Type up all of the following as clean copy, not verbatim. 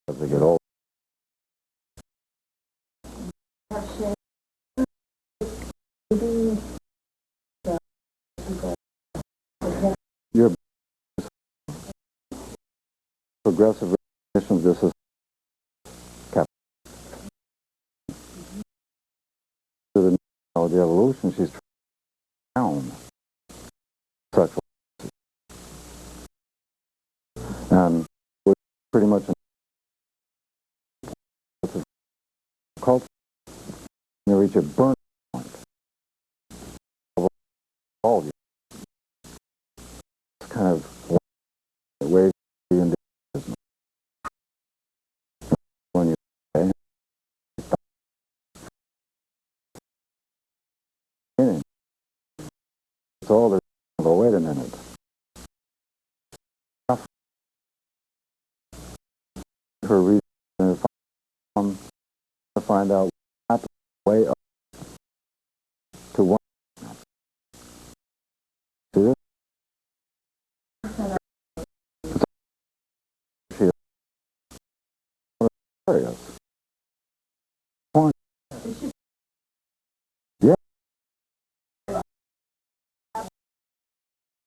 as they get older. Your progressive recognition of this is the evolution. She's down sexual, and we're pretty much in culture. You reach a burn point of all of you. It's kind of ways you in when you say it's all there. Well, wait a minute. Her reason is to find out what way up to one. See this? Yeah.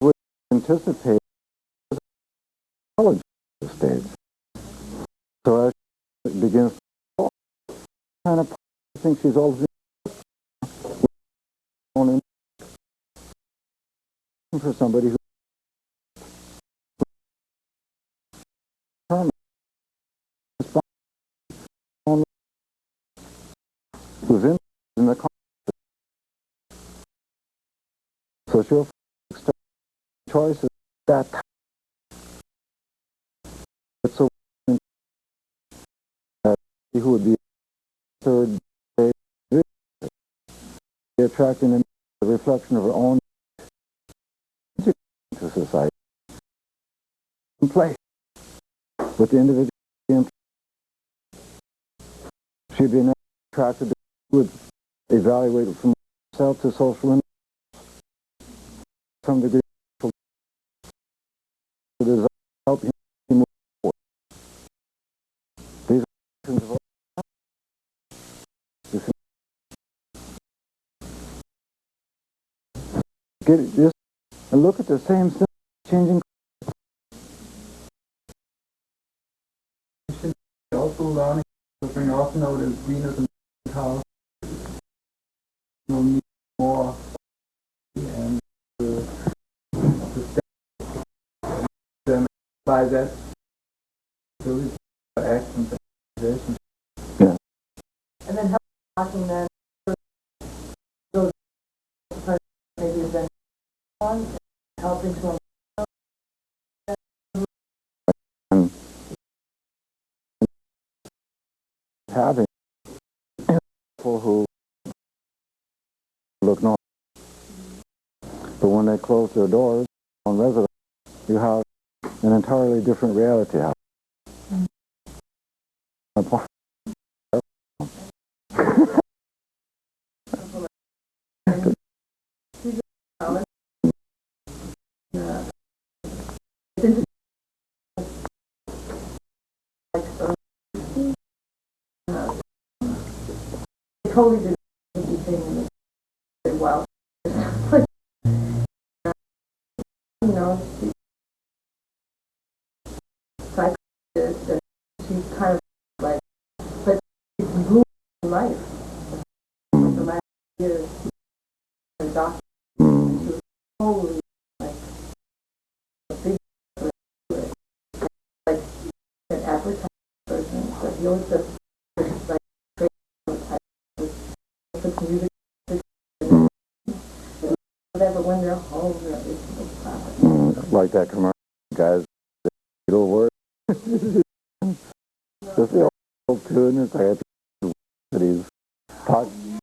Would anticipate knowledge stage. So as it begins to kind of think she's always for somebody who who's in the conflict. So she'll extend choices that but so that who would be third day attracting them the reflection of her own to society in place with the individual in place. She'd be attracted to would evaluate from herself to social and some degree to desire to help him move forward. These are actions of get it, just and look at the same changing. Also learning to bring off now the Venus and house. You'll need more and to step by that. So it's actions and organization. Yeah. And then help talking then those maybe then on helping to having people who look north, but when they close their doors on residence, you have an entirely different reality. totally didn't think anything very well. You know, she's psychologist and she's kind of like, but she's moved in life. The last years, a doctor, and she was totally like a big person, like an advertising person, but he always does like great advertising, puts music, whatever, when they're home, they're listening to class. Like that commercial, guys, little word. Just the old tune, it's like that he's talking.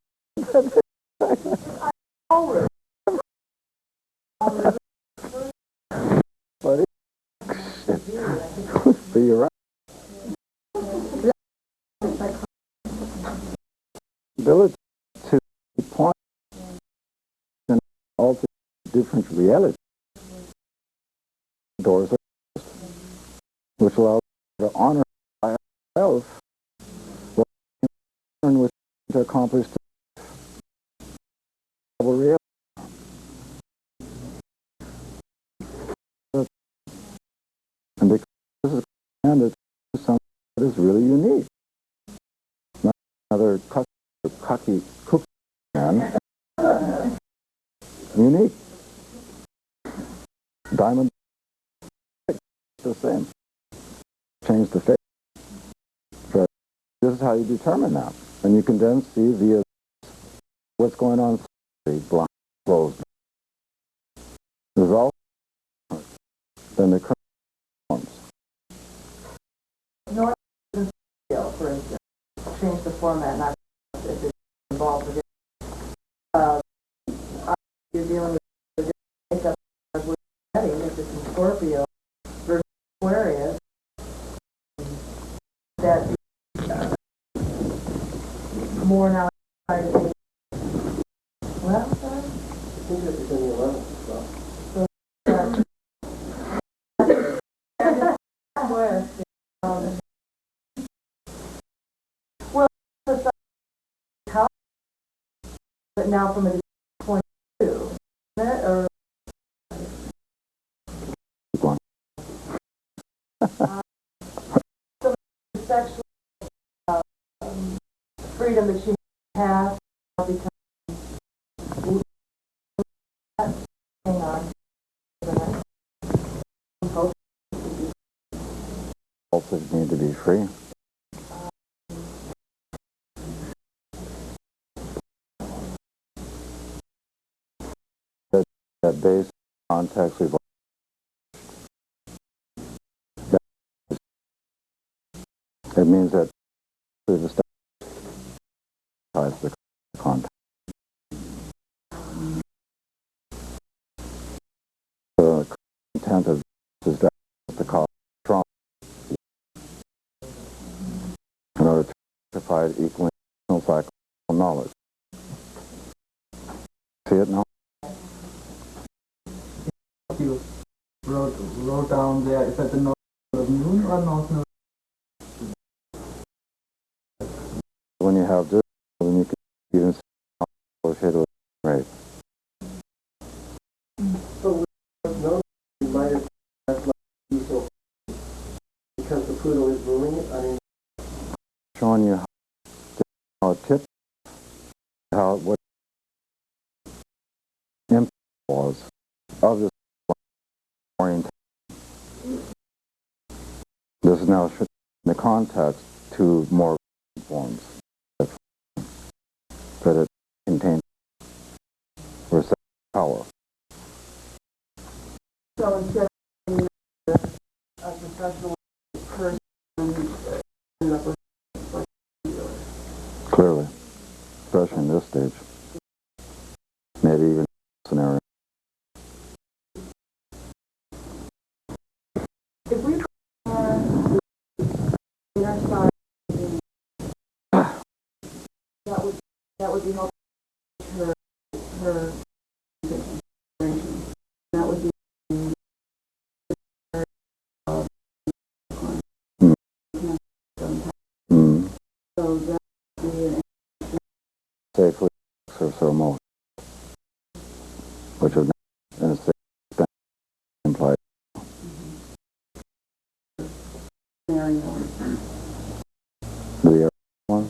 But so you're right. Ability to point and alter different realities. Doors are which allows to honor self, what we learn with to accomplish the reality. And because this is commanded to something that is really unique. Not another cookie man. Unique. Diamond, the same. Change the face. But this is how you determine that. And you can then see via what's going on blind, closed. There's all then the current forms. No, for instance, change the format, not if it's involved with it. You're dealing with the makeup of what you're setting, if it's in Scorpio versus Aquarius, that more now well, sorry? I think it's in the 11th as well. Well, how, but now from a different point of view, isn't it? Or some sexual freedom that she has because hang on. Also need to be free. That base context we've it means that we've established the context. The content of this is that the cause trauma in order to provide equal psychological knowledge. See it now? You wrote down there, is that the north of moon or north node? When you have this, then you can even see associated with right. So with no, you might have that's like diesel because the Pluto is ruling it. I mean, Showing you how it tips, what impact was of this orientation. This is now in the context to more forms that it contains receptive power. so instead of a professional person end up with Clearly, especially in this stage. Maybe even scenario. if we inner side, that would be helpful her that would be so that would be an Safely exercise her emotion, which would in a sense imply scenario. the other one.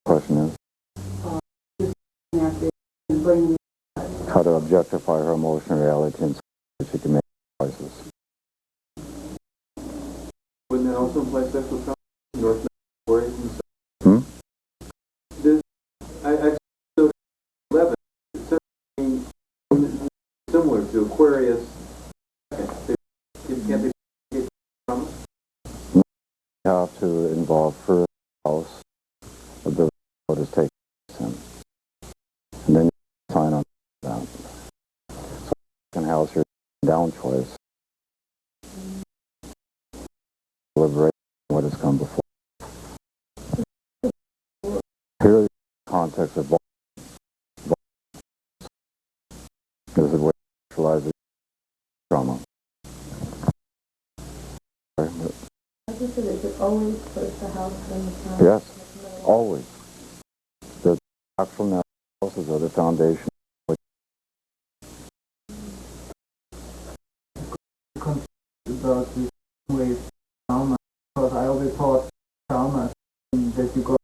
Question is how to objectify her emotional reality and so that she can make choices. wouldn't that also imply sexual trauma? North node, Aquarius, and so. This, I so 11. It's something similar to Aquarius. Can't they get trauma? You have to involve first house of the what is taking place in. And then you sign on that. So second house your down choice. Deliberate what has come before. Here is the context of this is what sexualizes trauma. always place the house in the sun? Yes, always. The actual houses are the foundation. About this way trauma, because I always thought trauma that you got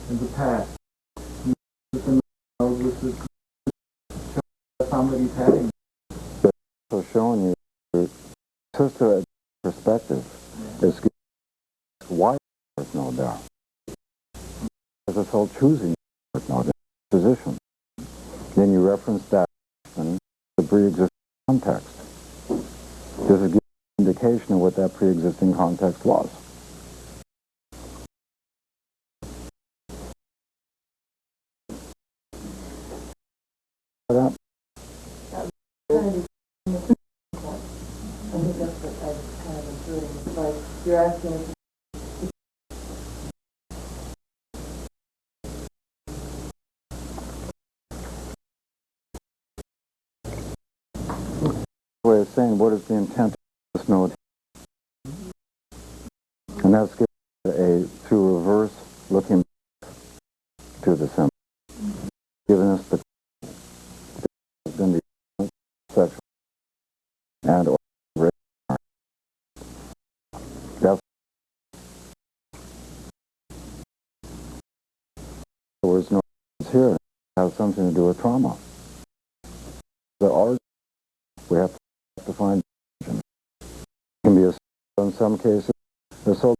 in the past. With somebody's having. So showing you sister perspective is why there's no doubt. Because it's all choosing no position. Then you reference that in the pre-existing context. This is an indication of what that pre-existing context was. That? I think that's what I was kind of intuiting. It's like you're asking us. Way of saying what is the intent of this node, and that's through reverse looking to the symbol, giving us the been the sexual and or that's there was no here. It has something to do with trauma. The origin we have to find it can be in some cases a social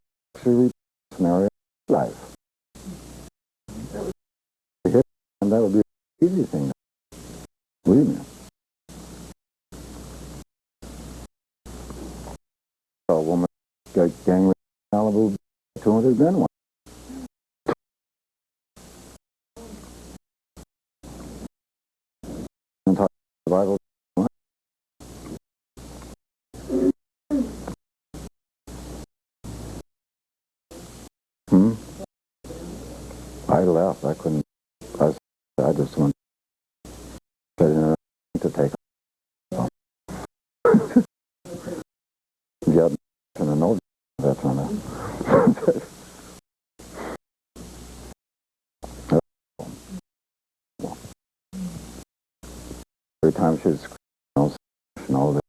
scenario of life. And that would be an easy thing. Believe me. A woman got gang raped in Malibu, 200 men one. Survival. I left. I couldn't. I just went to take. Yeah, and I know that's on it. Every time she's all that.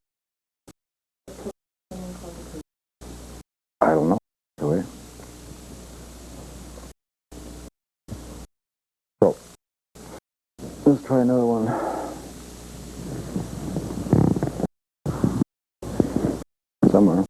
I don't know. Really. So let's try another one. Somewhere.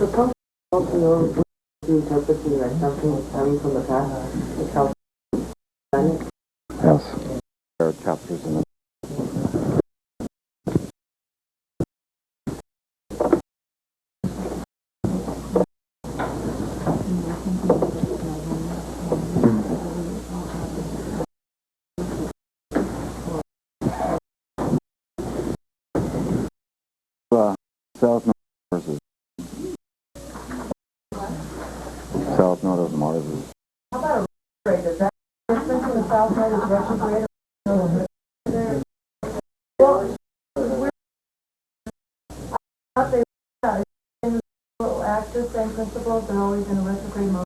So also know to interpret like something coming from the past, like how planet. Yes. There are chapters in it. South node versus south node of Mars is. How about a retrograde? Is that different from the south node is retrograde? Well, I thought they in the axis, same principles, they're always in a retrograde mode.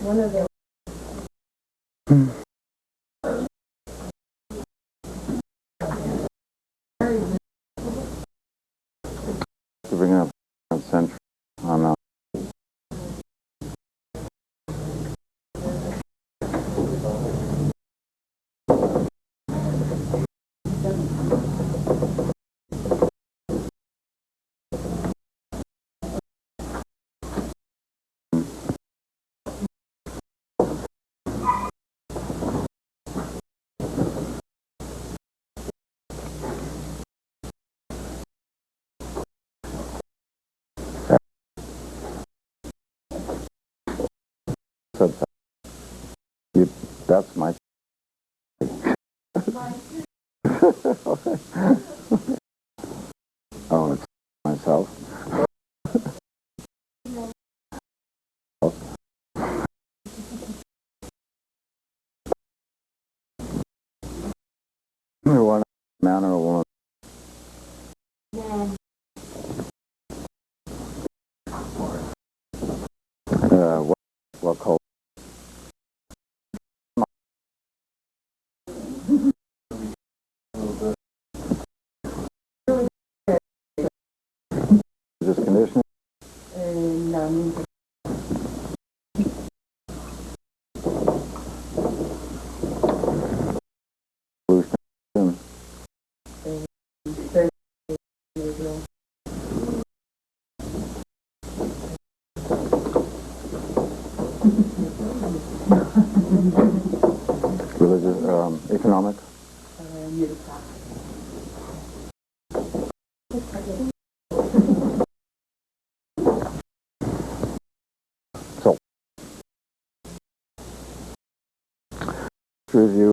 One of them. To bring up century on That's my... Oh, it's myself. One man or a woman. What color? Is this conditioning? No. Evolutionary. Religious, economic. So, review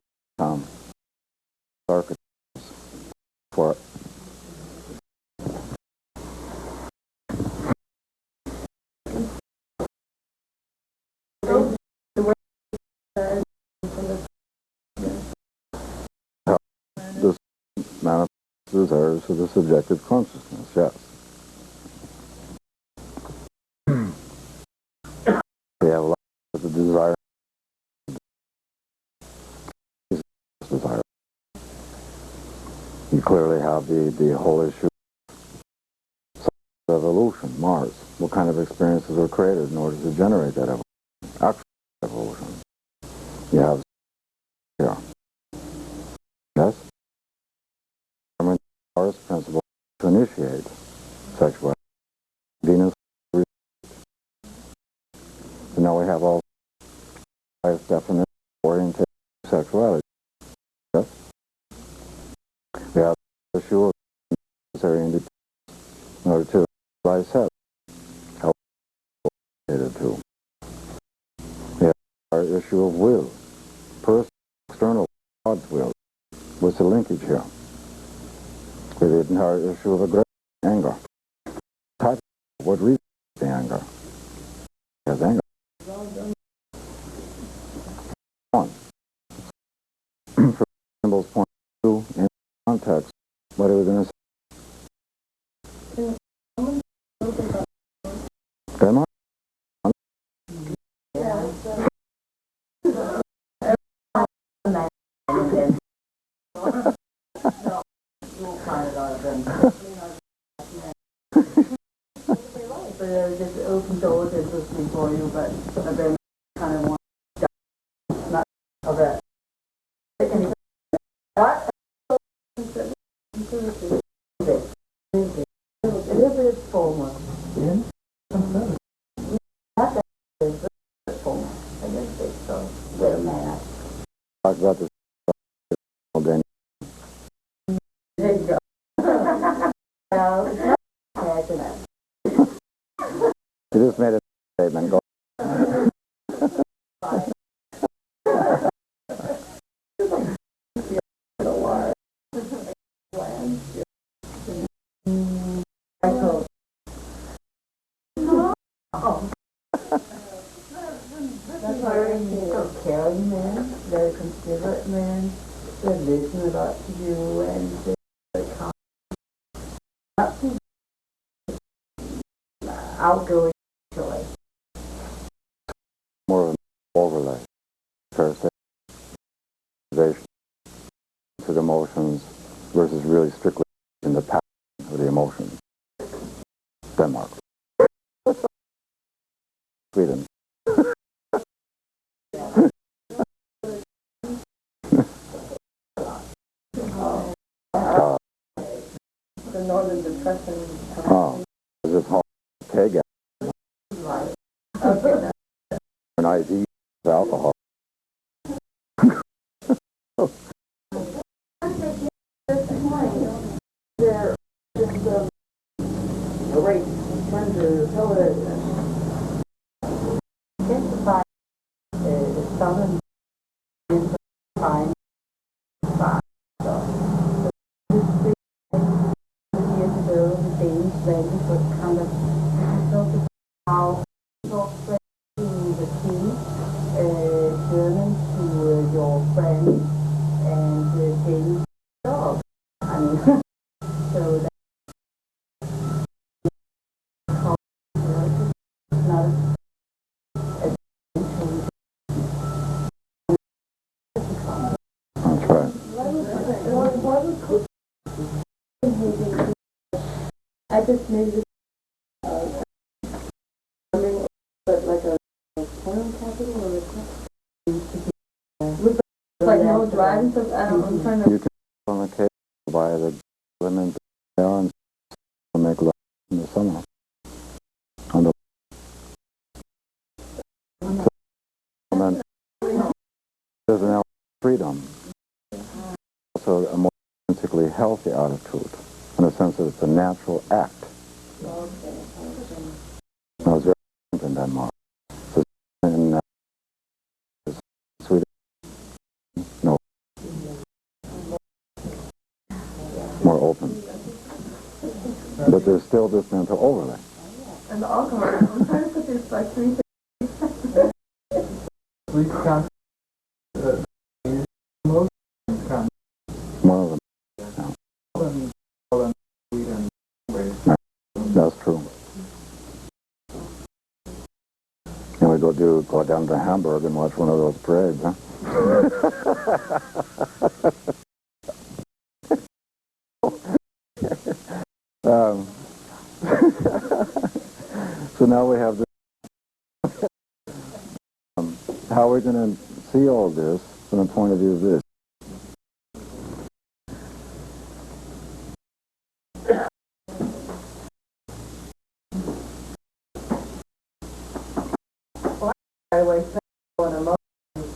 archetypes for this manifest desires of the subjective consciousness, yes. We have a lot of the desire. Desire. You clearly have the whole issue of evolution, Mars. What kind of experiences were created in order to generate that evolution? Actual evolution. You have here. Yes? Mars principle to initiate sexuality. Venus. So now we have all five definite orientation of sexuality. Yes? We have the issue of necessary independence in order to realize sex. How related to. We have our issue of will. Personal, external, God's will. What's the linkage here? With the entire issue of aggression, anger. Type, what reason is the anger? Yes, anger. One. From symbol's point of view, in context, what are we going to say? Am I? Just open doors is listening for you, but I've been kind of want not of it. What? It is formal. Yeah. That is formal. I didn't think so. Wait a minute. Talk about this again. There you go. Well, it's not passionate. You just made a statement. Go. That's very caring man, very considerate man. They listen a lot to you and very calm. Not too outgoing, actually. More of an overlay. Parasitic to the emotions versus really strictly in the pattern of the emotions. Denmark. Sweden. The Northern Depression. Oh, is it hard to take it? Right. Okay. An IV of alcohol. They're just a race trying to tell it. Identify the southern I just maybe just wondering, but like a foreign capital or with like no driving, so I don't. I'm trying to. You can on the cable by the women there and make love in the summer. On the and there's an element of freedom, also a more intrinsically healthy attitude, in the sense that it's a natural act. I was very in Denmark. So in Sweden, no, more open. But there's still this mental overlay. And the alcohol. I'm trying to put this like 3 things. We can't. Most can't. One of them. That's true. And we go down to Hamburg and watch one of those parades, huh? So now we have this. How are we going to see all this from the point of view of this? Right away, sexual and emotions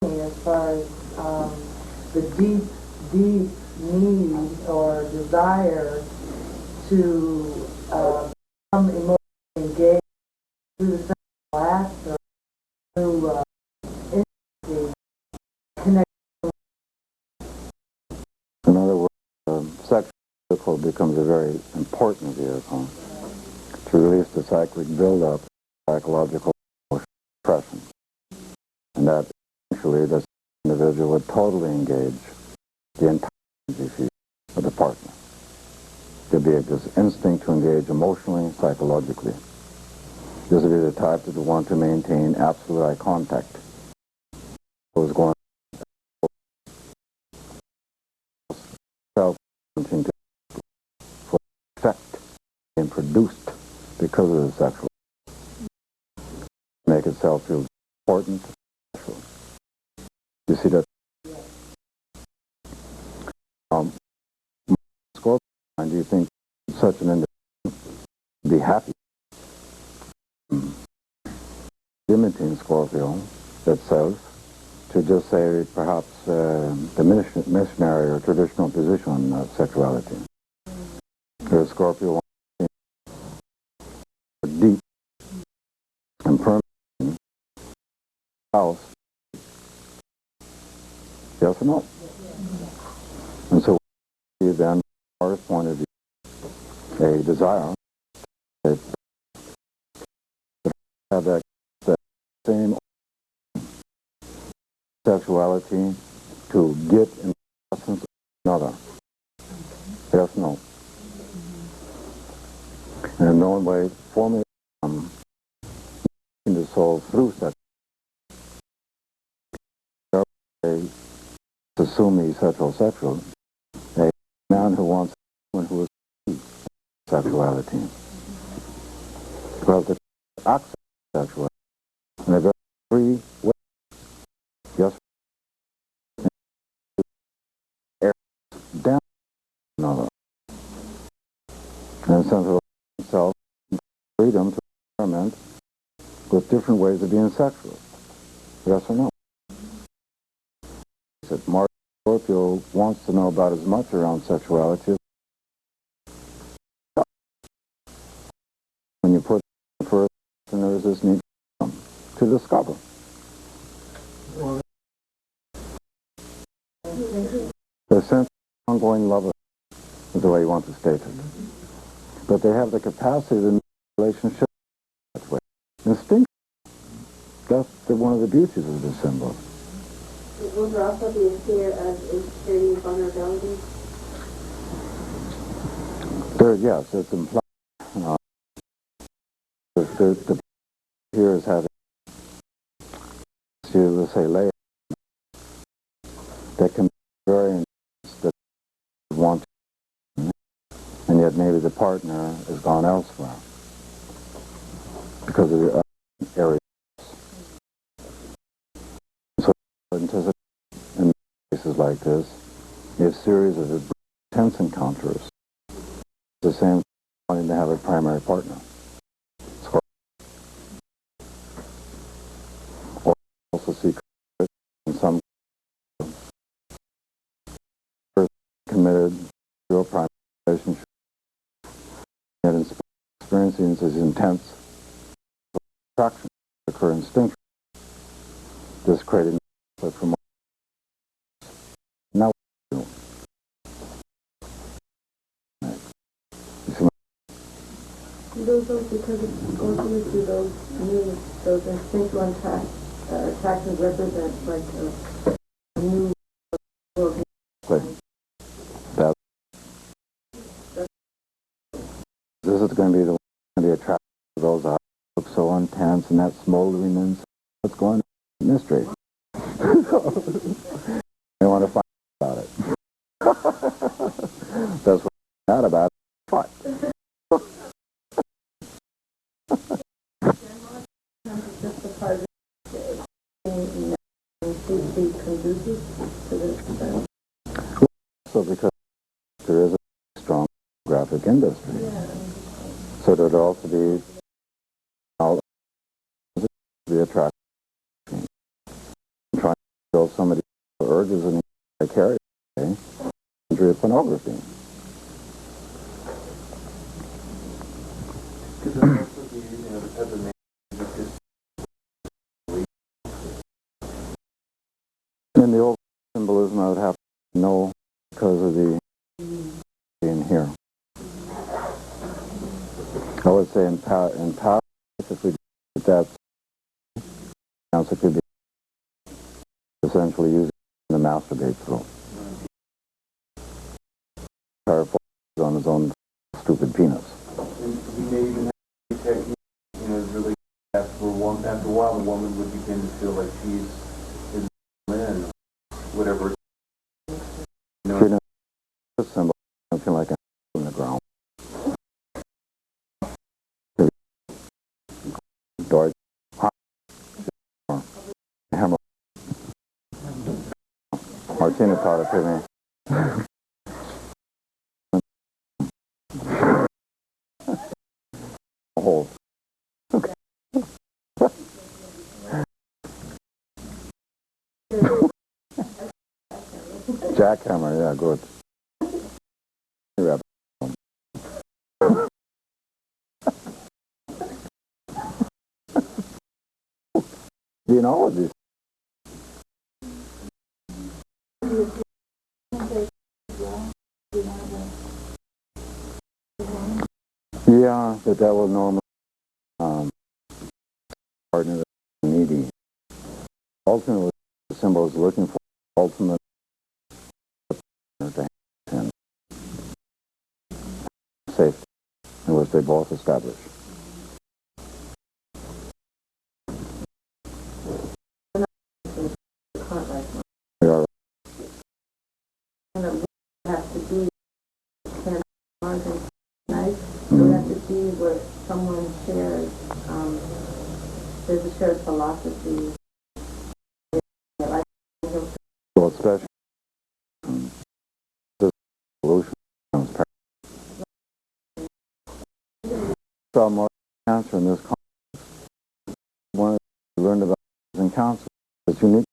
concerning as far as the deep need or desire to become emotionally engaged through the sexual act or through intimacy, connection. In other words, sexual vehicle becomes a very important vehicle to release the cyclic buildup of psychological depression. And that eventually the individual would totally engage the entire energy field of the partner. There'd be this instinct to engage emotionally, psychologically. This would be the type that would want to maintain absolute eye contact. What was going on for effect being produced because of the sexual. Make itself feel important, special. You see that? Scorpio, do you think such an individual would be happy? Limiting Scorpio itself to just say perhaps the missionary or traditional position of sexuality. Whereas Scorpio wants a deep and permanent house. Yes or no? And so we then, from our point of view, a desire that have that same sexuality to get in the essence of another. Yes, no. In a known way, forming the soul through sex. Assuming heterosexual, a man who wants a woman who is sexuality. Because the access to sexuality in a very free way. Yes, air down another. And a sense of himself, freedom to experiment with different ways of being sexual. Yes or no? That Mark Scorpio wants to know about as much around sexuality as when you put the first person, there is this need to discover. The sense of ongoing love is the way you want to state it. But they have the capacity to make relationship that way. Instinct. That's one of the beauties of this symbol. Will there also be a fear of insecurity and vulnerability? There, yes, it's implied. The here is having, let's say, layers that can be very intense, that you want to, and yet maybe the partner has gone elsewhere because of the area. So anticipate in cases like this, you have series of intense encounters. The same wanting to have a primary partner. Or also see in some committed to a primary relationship and experiencing this intense attraction occur instinctually. This creating from now. Those are because it goes into those needs, those instinctual attractions represent like a new world. That this is going to be the one to be attracted to those eyes look so intense and that smoldering and what's going on in mystery. They want to find out about it. That's what not about it. What? Just the part of be conducive to this. So because there is a strong graphic industry, so there would also be the attraction. Trying to kill somebody's urges and vicarious injury of pornography. Could that also be, the type of man that just In the old symbolism, I would have to know because of the being here. I would say in power, if we did that, answer could be essentially using the masturbate through. Power on his own stupid penis. And he may even have a technique, really after a while the woman would begin to feel like she's his man, whatever. This symbol, I feel like I'm in the ground. Door, hammer. Martina taught it to me. Hold. Jackhammer, yeah, good. You know what this? Yeah, but that will normally partner that's needy. Ultimately, the symbol is looking for ultimate partner to hand safety, in which they both establish. We are And it have to be nice. So we have to see what someone shares. There's a shared philosophy. so especially this evolution transparent. So more cancer in this context. One we learned about in cancer. It's unique.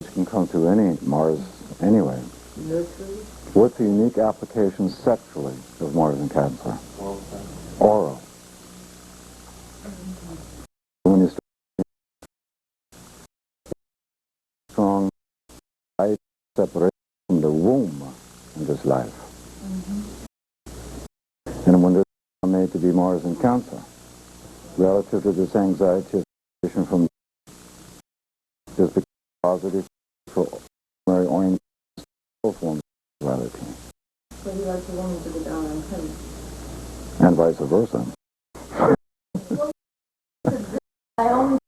It can come through any Mars anyway. What's the unique application sexually of Mars and Cancer? Oral. When you start strong life separation from the womb in this life. And when this is made to be Mars and Cancer, relative to this anxiety of from this becomes positive for very oriented forms of reality. So he likes a woman to go down on him. And vice versa. I only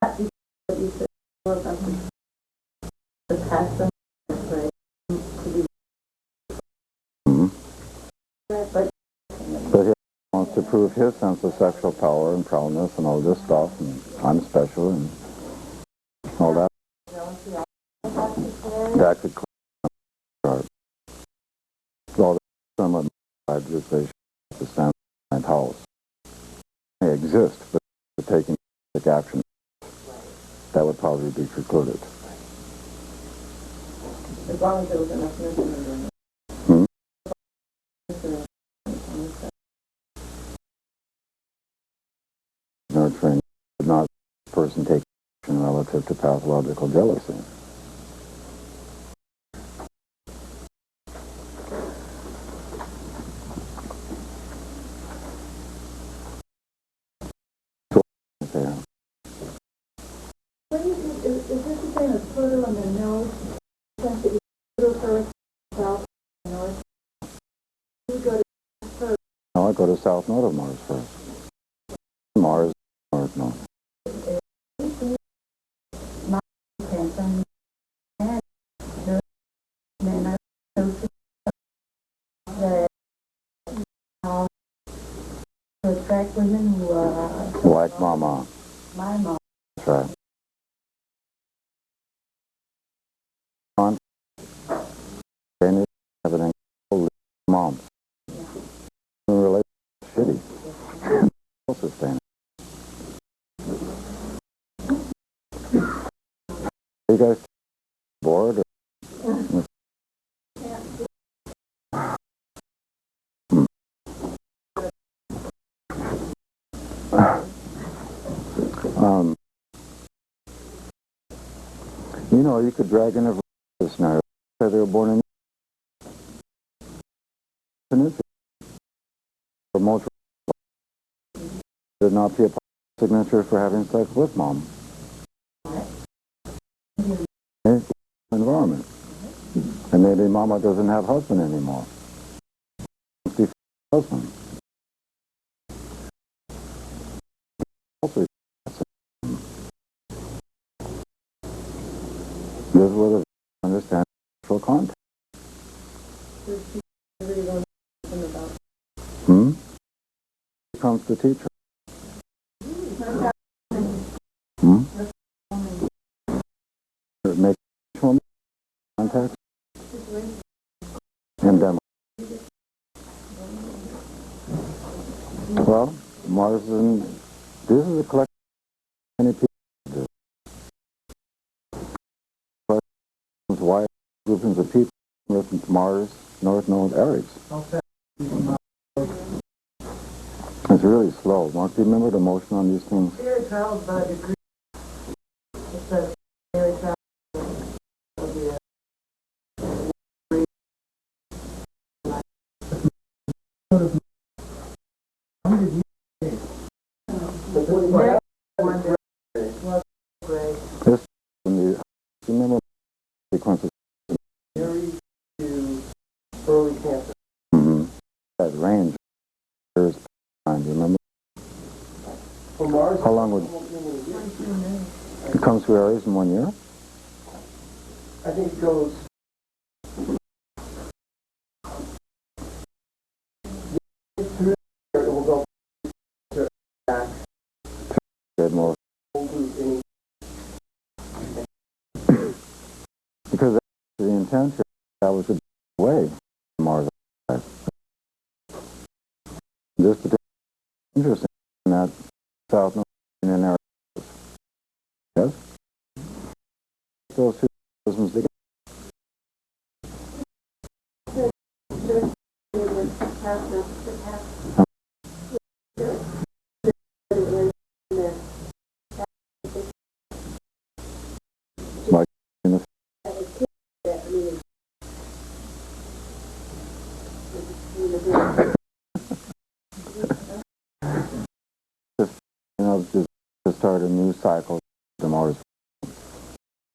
thought because what you said more about the past and right? To be, Hmm. but But he wants to prove his sense of sexual power and proudness and all this stuff, and I'm special and all that. That could clear all the somewhat idealization of the stand house. They exist, but taking action, that would probably be precluded. as long as there was enough nurturing. Hmm? Nurturing, but not the person taking action relative to pathological jealousy. There. What do you think, is this the same as Pluto and the nose? Since that you Pluto first, south, north? You go to first. No, I go to south node of Mars first. Mars, north node. To attract women who are Like Mama. my mom. That's right. On. They need evidence of mom. Really shitty. Self-sustaining. Are you guys bored? Or? You know, you could drag in a scenario. Say they were born in remote. Would not be a signature for having sex with mom. Environment. And maybe mama doesn't have husband anymore. Husband. Also, this is where the understand sexual contact. Hmm? Becomes the teacher. Hmm? Make contact. And then, well, Mars and this is a collection of many people. Why groupings of people with Mars, North Node, Aries? It's really slow. Mark, do you remember the motion on these things? Very travels by degree. It says very travels of the This, when you remember sequences. Aries to early Cancer. Mm-hmm. That range. There's time. Do you remember? For Mars, How long would it come through Aries in 1 year? I think it goes through there, it will go back. Get more. Because the intent here, that was a way Mars. This particular interesting in that South Node in Aries. Yes? Those two systems together. Like in the to start a new cycle to Mars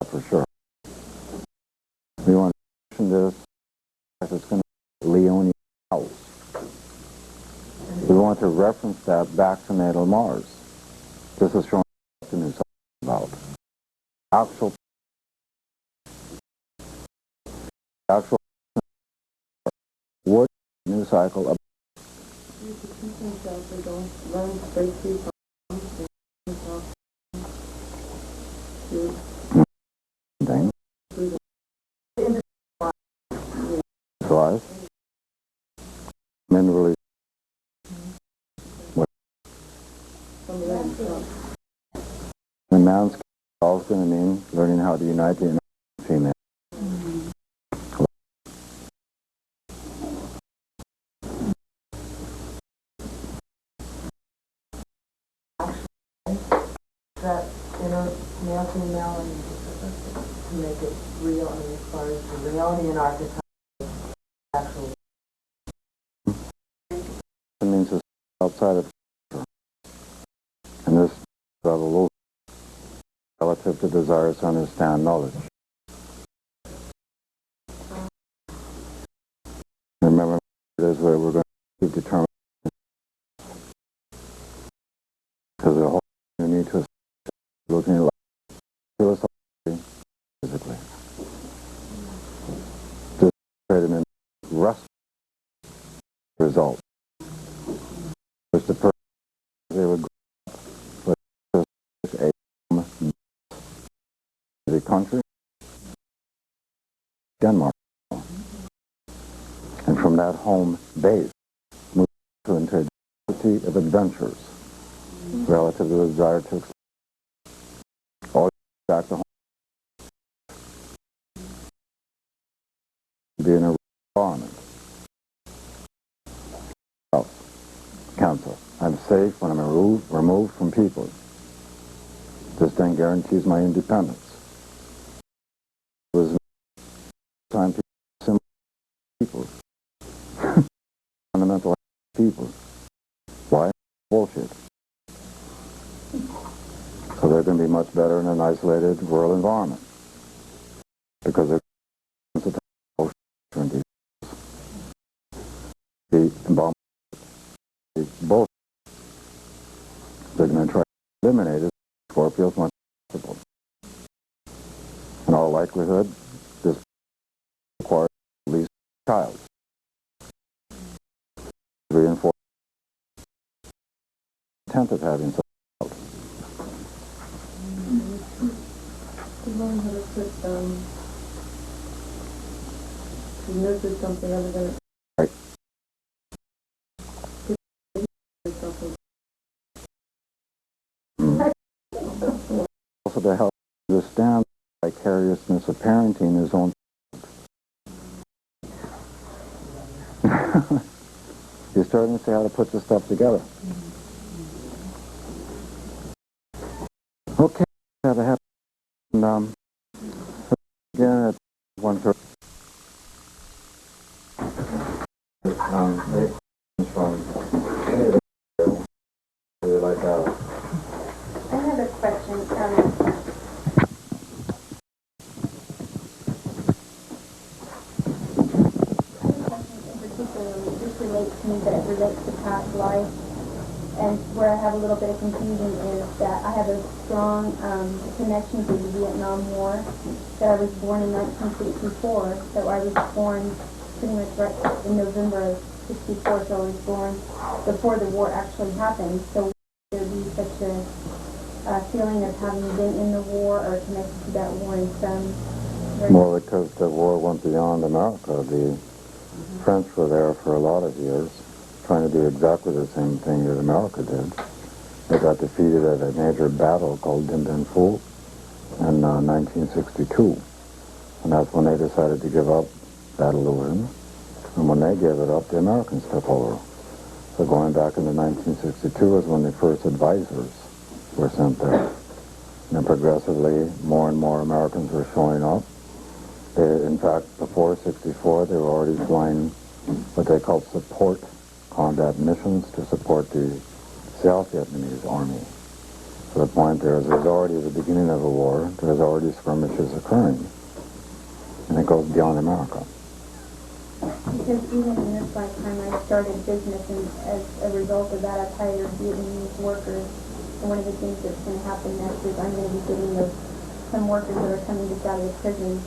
for sure. We want to mention this as it's going to be Leonian house. We want to reference that back to natal Mars. This is showing in actual would new cycle of Use the keep themselves, they don't run straight through themselves. thing. In Twice. Minerally. The man's always going to mean learning how to unite the female. That inner male, female, and to make it real, I mean, as far as the reality and archetype, actual. It means it's outside of and this evolution relative to desires to understand knowledge. Remember, it is where we're going to keep determining because the whole you need to looking at life philosophically, physically. Just create an rest result, which the person they would go with the country, Denmark, and from that home base move to into a diversity of adventures relative to the desire to always back to home, be in a environment. Counsel. I'm safe when I'm removed from people. This then guarantees my independence. It was time to similar people. Fundamental people. Why? Bullshit. So they're going to be much better in an isolated rural environment. Because they're the environment both. They're going to try to eliminate it before it feels much possible. In all likelihood, this requires at least a child. Reinforce the intent of having such a child. to learn how to put, to nurture something other than Right. something. Also to help understand the vicariousness of parenting his own. You're starting to see how to put this stuff together. Okay, have a happy and again at 1:30. From like I have a question. This relates to me, but it relates to past life. And where I have a little bit of confusion is that I have a strong connection to the Vietnam War, that I was born in 1964, so I was born pretty much right in November of 64, so I was born before the war actually happened. So would there be such a feeling of having been in the war or connected to that war in some way? More because the war went beyond America. The French were there for a lot of years, trying to do exactly the same thing that America did. They got defeated at a major battle called Dien Bien Phu in 1962. And that's when they decided to give up that illusion. And when they gave it up, the Americans took over. So going back into 1962 is when the first advisors were sent there. And then progressively, more and more Americans were showing up. In fact, before 64, they were already flying what they called support combat missions to support the South Vietnamese army. So the point there is there's already the beginning of a war, there's already skirmishes occurring. And it goes beyond America. Because even in this lifetime, I started business, and as a result of that, I've hired Vietnamese workers. And one of the things that's going to happen next is I'm going to be getting those some workers that are coming just out of the prison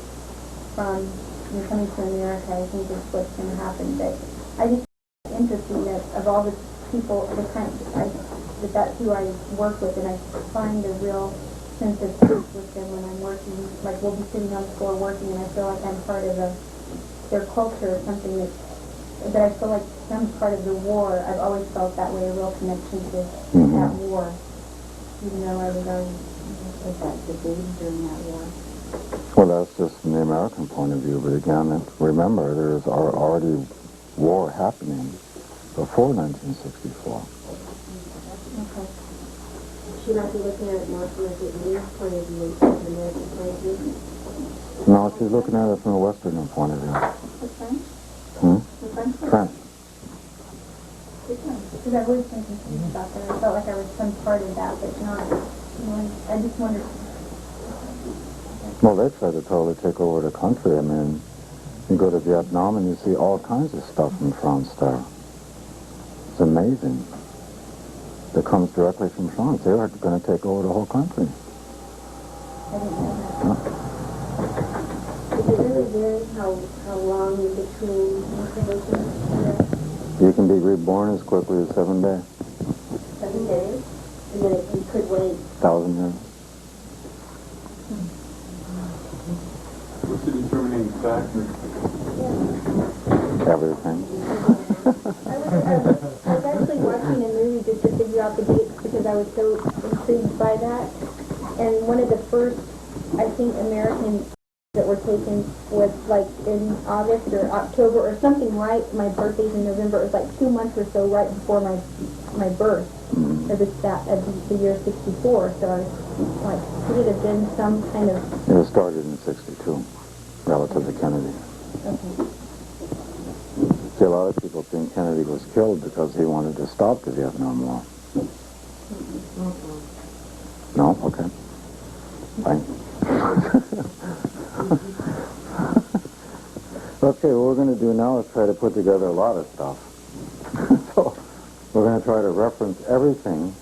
from coming to America. I think is what's going to happen. But I just find it interesting that of all the people, that's who I work with, and I find a real sense of peace with them when I'm working. Like we'll be sitting on the floor working, and I feel like I'm part of their culture, or something that I feel like some part of the war. I've always felt that way, a real connection to that war, even though I was already during that war. Well, that's just from the American point of view, but again, remember, there's already war happening before 1964. Okay. Should I be looking at it more from a Vietnamese point of view than an American point of view? No, she's looking at it from a Western point of view. The French? Hmm? The French? French. Because I've always been confused about that. I felt like I was some part of that, but not. I just wondered. Well, they try to totally take over the country. I mean, you go to Vietnam and you see all kinds of stuff from France there. It's amazing. That comes directly from France. They are going to take over the whole country. I didn't know that. Is it really vary how long in between incarnations? You can be reborn as quickly as 7 days. 7 days? And then you could wait 1,000 years. What's the determining factor? Everything. I was actually watching a movie just to figure out the dates because I was so intrigued by that. And one of the first, I think, American that were taken was like in August or October or something, right? My birthday's in November. It was like 2 months or so right before my birth of the year 64. So I was like, could it have been some kind of... It was started in 62, relative to Kennedy. Okay. See, a lot of people think Kennedy was killed because he wanted to stop the Vietnam War. No? Okay. Fine. Okay, what we're going to do now is try to put together a lot of stuff. So, we're going to try to reference everything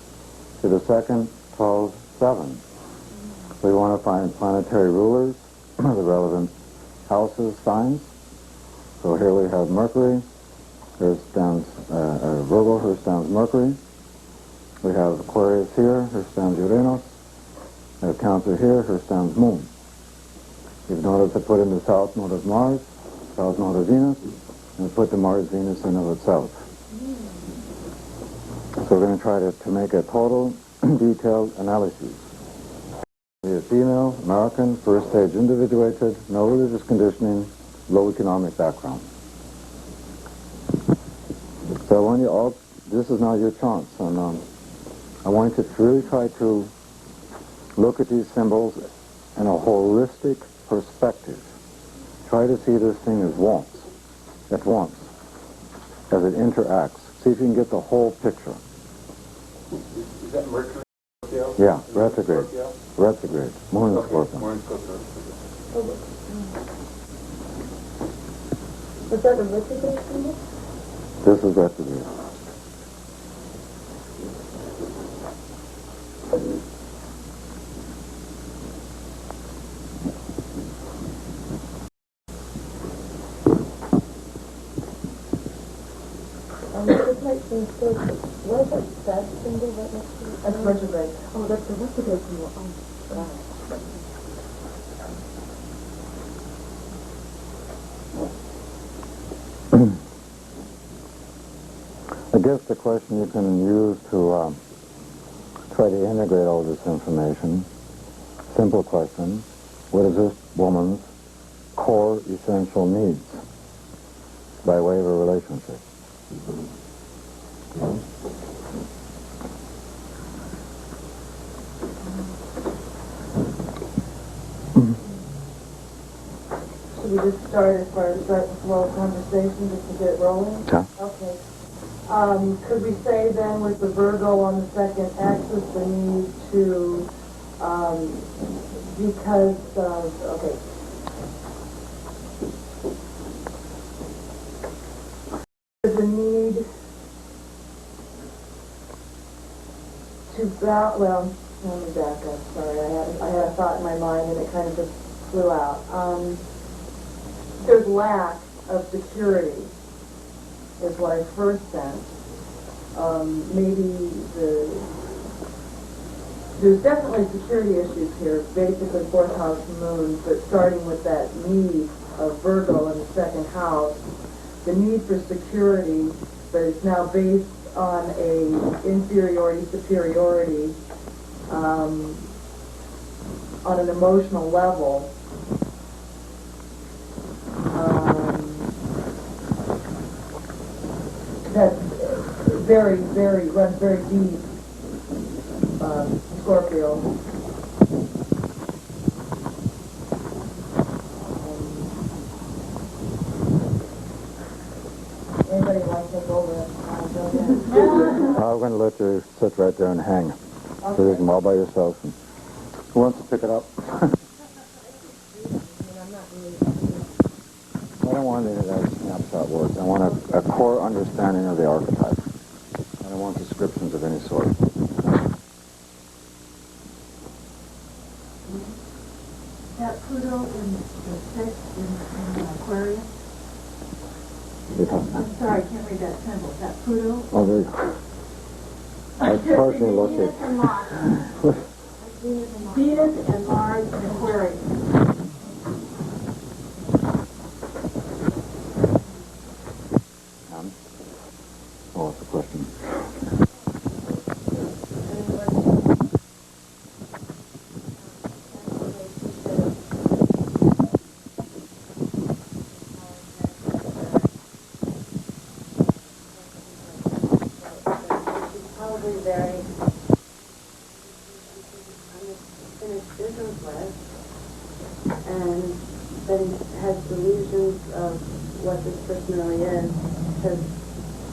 to the second 12-7. We want to find planetary rulers, the relevant houses, signs. So here we have Mercury. Here stands Virgo, here stands Mercury. We have Aquarius here stands Uranus. We have Cancer here stands Moon. You've noticed I put in the south node of Mars, south node of Venus, and we put the Mars-Venus in of itself. So we're going to try to make a total, detailed analysis. Be a female, American, first stage individuated, no religious conditioning, low economic background. So I want you all, this is now your chance, and I want you to really try to look at these symbols in a holistic perspective. Try to see this thing at once, as it interacts. See if you can get the whole picture. Is that Mercury? Scorpio? Yeah, retrograde. Scorpio? Retrograde. Moon is Okay, Scorpio. Moon is Scorpio. Was that a retrograde symbol? This is retrograde. This might seem so, what is that symbol right next to it? That's retrograde. Oh, that's the retrograde symbol. Oh, got it. I guess the question you can use to try to integrate all this information, simple question, what is this woman's core essential needs by way of a relationship? Should we just start as far as start the flow of conversation just to get it rolling? Yeah. Okay. Could we say then with the Virgo on the second axis the need to, because of, okay. The need to, Let me back up, sorry. I had a thought in my mind and it kind of just flew out. There's lack of security is what I first sensed. There's definitely security issues here, basically fourth house moon, but starting with that need of Virgo in the second house, the need for security, but it's now based on a inferiority, superiority, on an emotional level. That's runs very deep, Scorpio. Anybody want to take over? I'm going to let you sit right there and hang. So you can all by yourself. And who wants to pick it up? I don't want any of that snapshot work. I want a core understanding of the archetype. I don't want descriptions of any sort. That Pluto in the sixth in Aquarius. I'm sorry, I can't read that symbol. Is that Pluto? Oh, there you go. I personally looked Venus and Mars. Venus and Mars in Aquarius. Oh, what's the question? Probably very unfinished business with, and then has delusions of what this person really is, because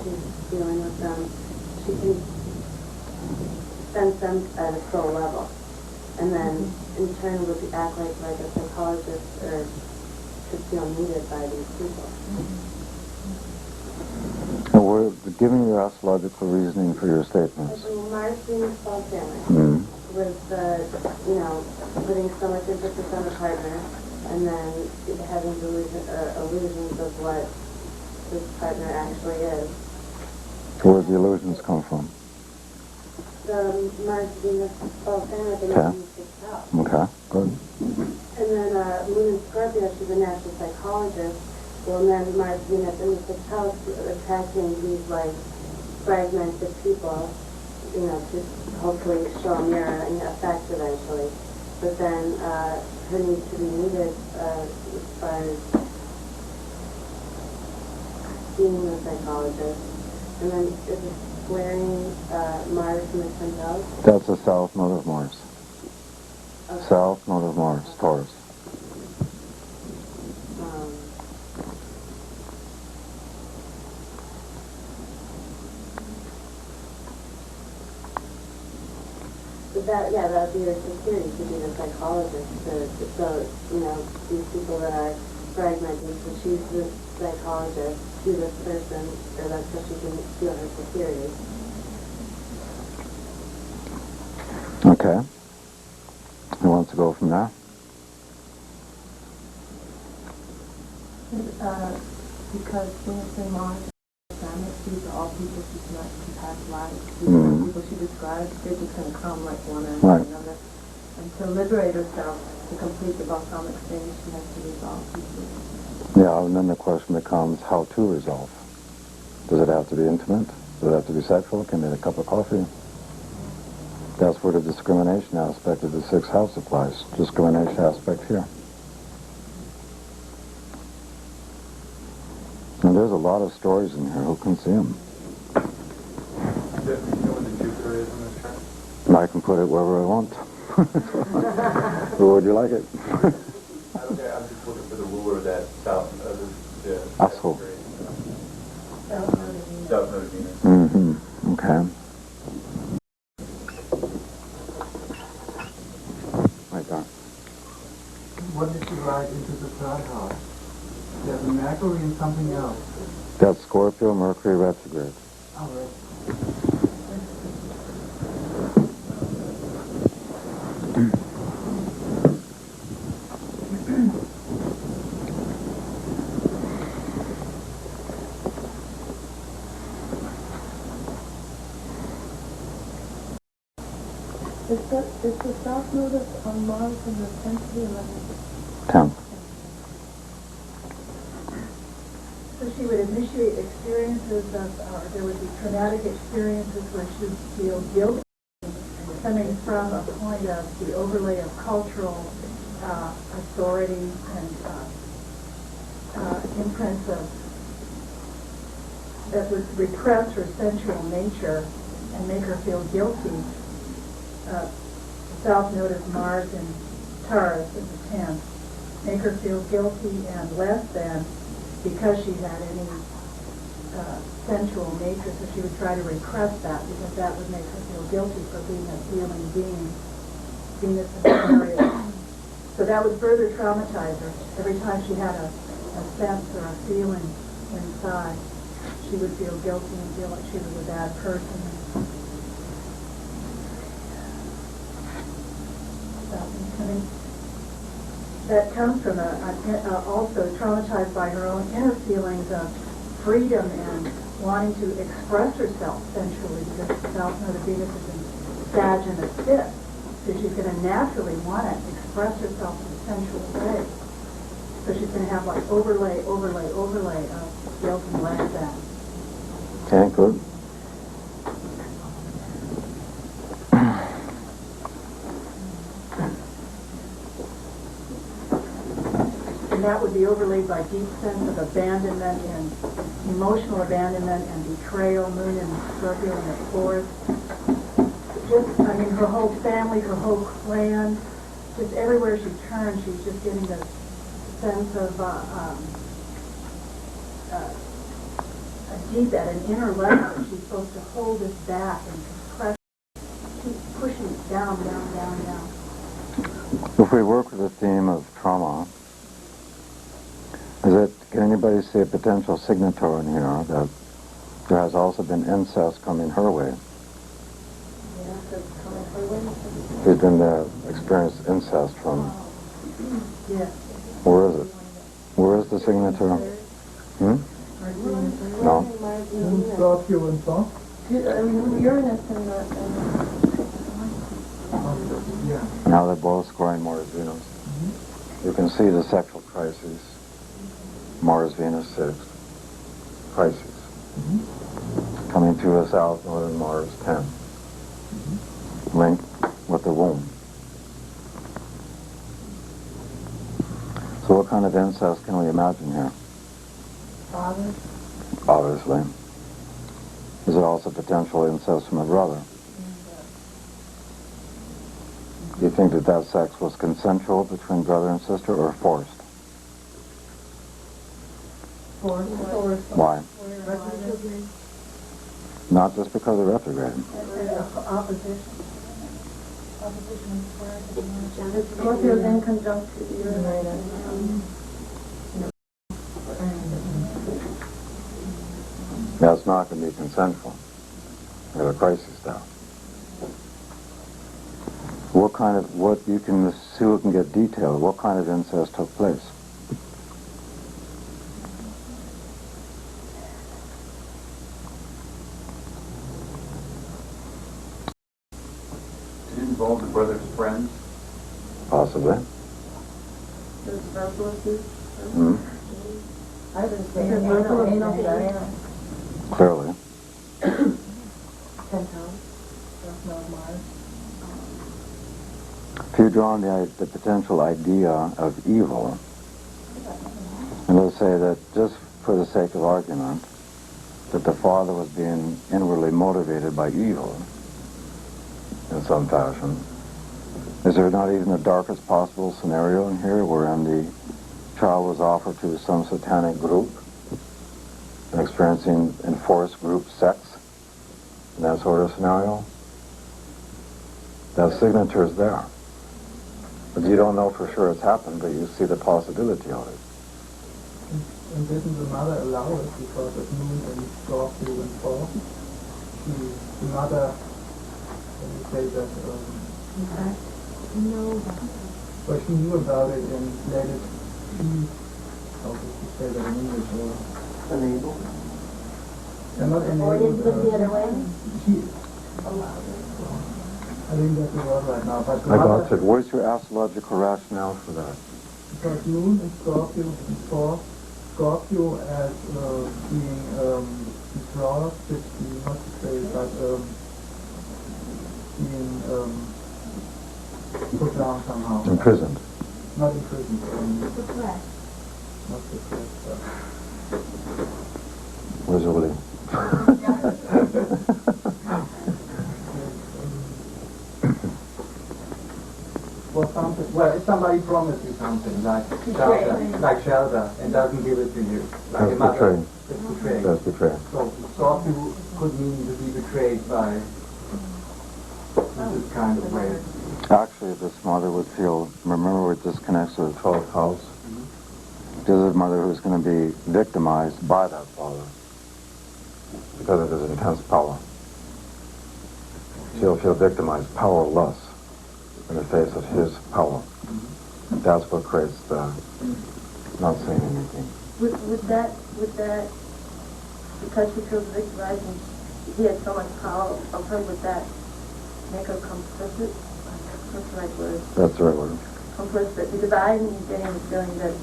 she's dealing with them. She can sense them at a soul level, and then in turn would act like a psychologist or could feel needed by these people. So we're giving you astrological reasoning for your statements. Mars being fall family. Mm. With putting so much emphasis on the partner, and then having illusions of what this partner actually is. Where do the illusions come from? The Mars Venus fall family thing Okay. in the sixth house. Okay, good. And then Moon in Scorpio, she's a natural psychologist. Well, then Mars Venus in the sixth house attracting these fragmented people, to hopefully show a mirror and effect eventually. But then her need to be needed as far as being a psychologist. And then is it squaring Mars in the 10th house? That's the south node of Mars. Okay. South node of Mars, Taurus. That would be her security to be the psychologist. These people that are fragmented, so she's the psychologist to this person, or that's how she can feel her security. Okay. Who wants to go from there? Because Venus and Mars these are all people she's met in past lives. These Mm. are people she describes, they're just going to come like one after Right. another. And to liberate herself, to complete the balsamic thing, she has to resolve people. Yeah, and then the question becomes how to resolve. Does it have to be intimate? Does it have to be sexual? Can it be a cup of coffee? That's where the discrimination aspect of the sixth house applies. Discrimination aspect here. And there's a lot of stories in here. Who can see them? Do you know what the Jupiter is in this chart? I can put it wherever I want. Where would you like it? I'm just looking for the ruler of that south, the Asshole. South node of Venus. Mm-hmm. Okay. Right there. What did you write into the third house? There's a Mercury and something else. That's Scorpio, Mercury retrograde. All right. Is the South Node on Mars in the 10th or 11th? 10th. So she would initiate experiences of, or there would be traumatic experiences where she would feel guilty coming from a point of the overlay of cultural authority and imprints of that would repress her sensual nature and make her feel guilty. South Node of Mars and Taurus in the 10th, make her feel guilty and less than because she had any sensual nature, so she would try to repress that because that would make her feel guilty for being a feeling being, Venus in Aquarius. So that would further traumatize her. Every time she had a sense or a feeling inside, she would feel guilty and feel like she was a bad person. That comes from also traumatized by her own inner feelings of freedom and wanting to express herself sensually, because the South Node of Venus is in Sag and the 5th. So she's going to naturally want to express herself in a sensual way. So she's going to have like overlay of guilt and less than. Okay, good. And that would be overlaid by deep sense of abandonment and emotional abandonment and betrayal, Moon and Scorpio in the 4th. Just, I mean, her whole family, her whole clan, just everywhere she turns, she's just getting this sense of a deep, at an inner level, she's supposed to hold this back and compress, keep pushing it down, down, down, down. If we work with the theme of trauma, can anybody see a potential signature in here that there has also been incest coming her way? She's been experienced incest from. Yes. Where is it? Where is the signature? No. Scorpio and Sun. Uranus and Yeah. Now they're both scoring Mars Venus. You can see the sexual crises. Mars Venus 6 crises coming to the South Node and Mars 10, linked with the womb. So what kind of incest can we imagine here? Father. Obviously. Is there also potential incest from a brother? Do you think that sex was consensual between brother and sister or forced? Why? Not just because of retrograde. Scorpio's in conjunction Uranus. That's not going to be consensual. We have a crisis now. What you can see, we can get detailed, what kind of incest took place? Did it involve the brother's friends? Possibly. Clearly. If you draw on the potential idea of evil, and let's say that just for the sake of argument, that the father was being inwardly motivated by evil in some fashion, is there not even the darkest possible scenario in here wherein the child was offered to some satanic group and experiencing enforced group sex in that sort of scenario? That signature is there. But you don't know for sure it's happened, but you see the possibility of it. And didn't the mother allow it because of Moon and Scorpio and Fall? The mother, let me say that, No. well, she knew about it and let it be, how did you say that in English? Unable. Not Or did it the other way? She, I think that's the word right now. But the I mother, got it. Where's your astrological rationale for that? because Moon in Scorpio before Scorpio as being betrothed, not betrayed, but being put down somehow. Imprisoned. Not imprisoned. Suppressed. Not suppressed. Where's Willie? Well, if somebody promised you something, like shelter, and doesn't give it to you, like That's a mother, betraying. it's betrayed. That's betraying. So Scorpio could mean to be betrayed by in this kind of way. Actually, this mother would feel, remember it disconnects to the 12th house. This is a mother who's going to be victimized by that father because of his intense power. She'll feel victimized, powerless in the face of his power. That's what creates the not saying anything. Would that, because she feels victimized and he has so much power of her, would that make her complicit? That's the right word. That's the right word. Complicit. Because I'm getting the feeling that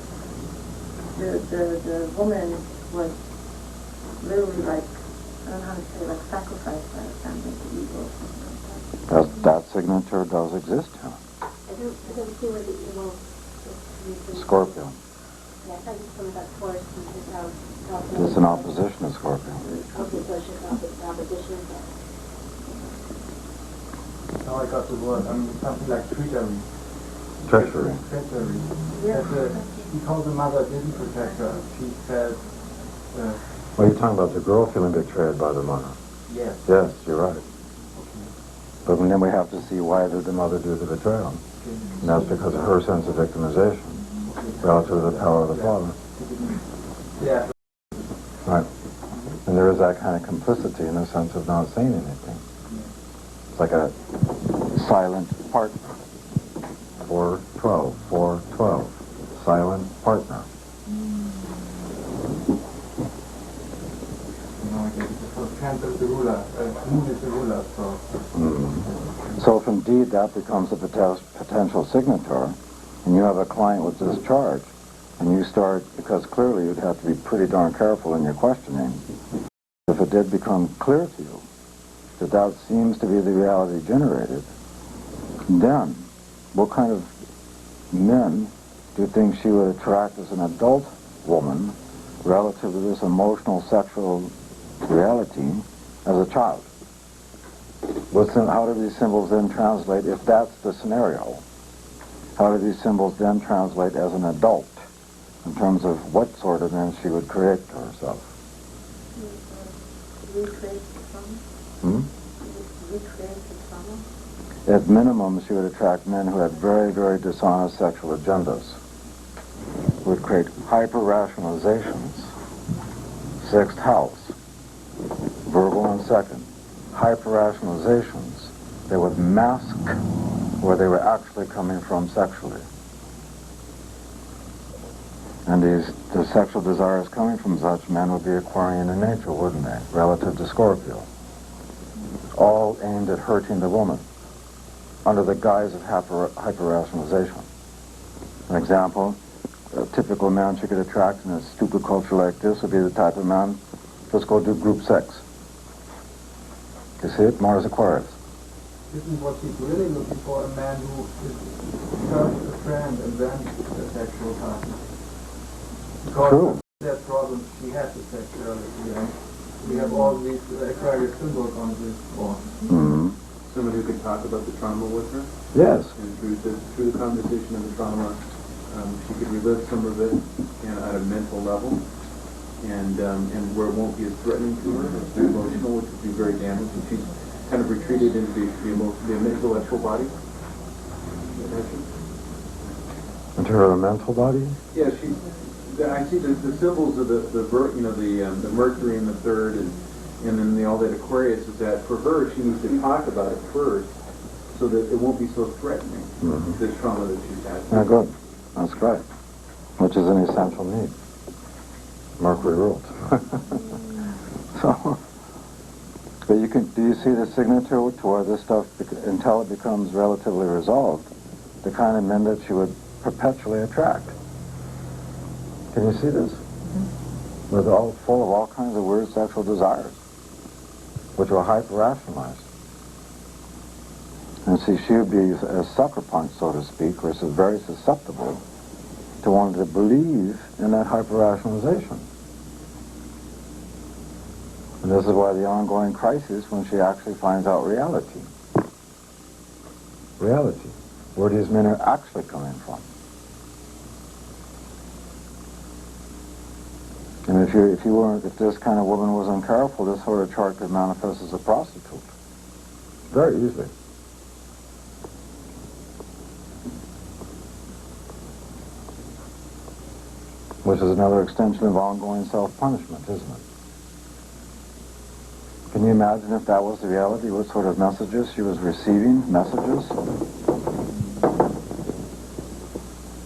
the woman was literally like, I don't know how to say, like sacrificed by the family to evil or something like that. That signature does exist here. I don't see where the evil is. Scorpio. Yeah, I thought you told me about Taurus and his house. It's an opposition to Scorpio. Okay, so it's just opposition. Now I got the word. I mean, something like treachery. Treachery. Treachery. Yeah. Because the mother didn't protect her, she felt, Well, you're talking about the girl feeling betrayed by the mother. yes. Yes, you're right. But then we have to see why did the mother do the betrayal. And that's because of her sense of victimization relative to the power of the father. Yeah. Right. And there is that kind of complicity in the sense of not saying anything. It's like a silent partner. 4-12, 4-12. Silent partner. Cancer is the ruler, Moon is the ruler, so. So if indeed that becomes a potential signature, and you have a client with discharge, and you start, because clearly you'd have to be pretty darn careful in your questioning, if it did become clear to you that that seems to be the reality generated, then what kind of men do you think she would attract as an adult woman relative to this emotional sexual reality as a child? How do these symbols then translate, if that's the scenario, how do these symbols then translate as an adult in terms of what sort of men she would create for herself? Recreate the trauma? Recreate the trauma? At minimum, she would attract men who had very, very dishonest sexual agendas, would create hyper-rationalizations. 6th house, Virgo in 2nd. Hyper-rationalizations. They would mask where they were actually coming from sexually. And the sexual desires coming from such men would be Aquarian in nature, wouldn't they? Relative to Scorpio. All aimed at hurting the woman under the guise of hyper-rationalization. An example, a typical man she could attract in a stupid culture like this would be the type of man, let's go do group sex. You see it? Mars Aquarius. Isn't what she's really looking for a man who is first a friend and then a sexual partner? Because True. that problem, she has the sexuality, and we have all these Aquarius symbols on this board. Mm-hmm. Someone who could talk about the trauma with her, Yes. and through the conversation of the trauma, she could relive some of it at a mental level, and where it won't be as threatening to her, it's emotional, which would be very damaging. She's kind of retreated into the intellectual body. Into her mental body? Yeah, I see the symbols of the Mercury in the 3rd, and then all that Aquarius is that for her, she needs to talk about it first, so that it won't be so threatening, this trauma that she's had. Yeah, good. That's great. Which is an essential need. Mercury ruled. So, But do you see the signature to where this stuff, until it becomes relatively resolved, the kind of men that she would perpetually attract? Can you see this? Mm-hmm. With all full of all kinds of weird sexual desires, which were hyper-rationalized. And see, she would be a sucker punch, so to speak, or so very susceptible to wanting to believe in that hyper-rationalization. And this is why the ongoing crisis when she actually finds out reality. Reality. Where these men are actually coming from. And if this kind of woman was uncareful, this sort of chart could manifest as a prostitute. Very easily. Which is another extension of ongoing self-punishment, isn't it? Can you imagine if that was the reality, what sort of messages she was receiving? Messages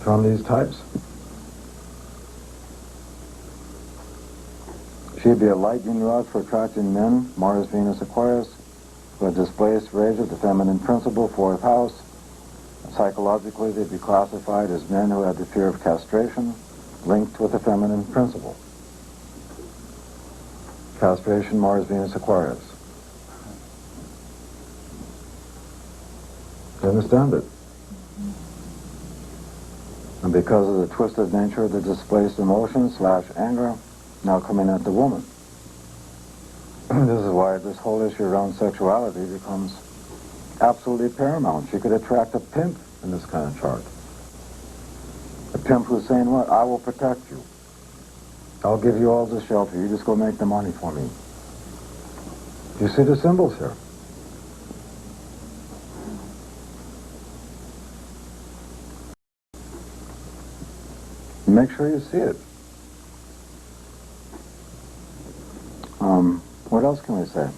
from these types? She'd be a lightning rod for attracting men, Mars, Venus, Aquarius, who had displaced rage of the feminine principle, fourth house. Psychologically, they'd be classified as men who had the fear of castration, linked with the feminine principle. Castration, Mars, Venus, Aquarius. You understand it? And because of the twisted nature of the displaced emotion / anger, now coming at the woman. This is why this whole issue around sexuality becomes absolutely paramount. She could attract a pimp in this kind of chart. A pimp who's saying, what? I will protect you. I'll give you all the shelter. You just go make the money for me. Do you see the symbols here? Make sure you see it. What else can we say?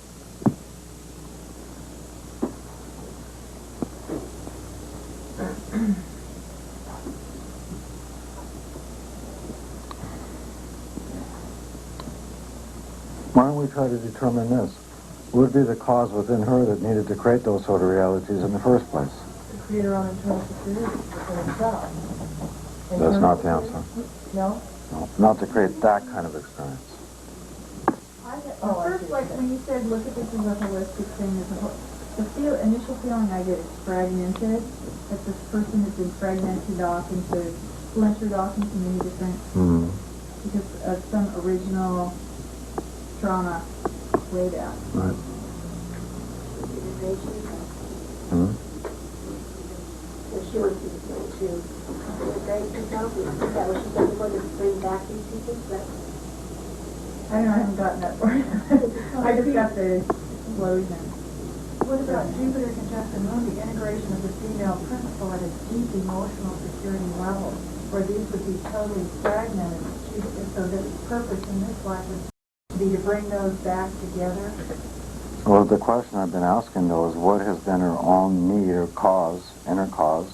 Why don't we try to determine this? What would be the cause within her that needed to create those sort of realities in the first place? To create her own internal security within herself. That's not the answer. No? No, not to create that kind of experience. First, like when you said, look at this as a holistic thing, the initial feeling I get is fragmented, that this person has been fragmented off into, splintered off into many different, because of some original trauma way back. Right. She wants to integrate herself. Is that what she's done for, to bring back these people? I don't know, I haven't gotten that far. I just got the explosion. What about Jupiter conjunct the Moon, the integration of the female principle at a deep emotional security level, where these would be totally fragmented? So the purpose in this life would be to bring those back together? Well, the question I've been asking, though, is what has been her own need or cause, inner cause,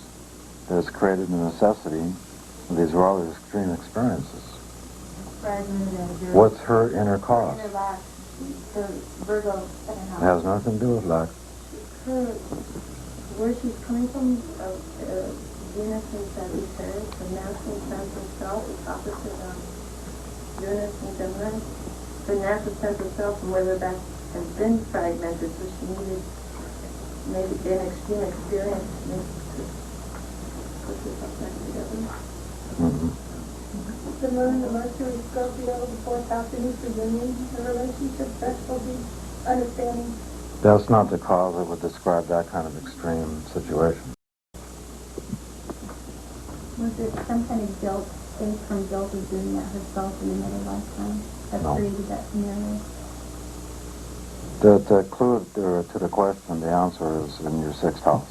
that has created the necessity of these rather extreme experiences? What's her inner cause? The Virgo second house. It has nothing to do with lack. Where she's coming from, Venus and Sagittarius, the natural sense of self is opposite of Uranus and Gemini. The natural sense of self, and whether that has been fragmented, so she needed maybe an extreme experience to put herself back together. The Moon, the Mercury, Scorpio, the fourth house, any presuming the relationship, sexual, understanding. That's not the cause that would describe that kind of extreme situation. Was it some kind of guilt, based from guilt of doing that herself in another lifetime, that No. created that scenario? The clue to the question, the answer is in your sixth house.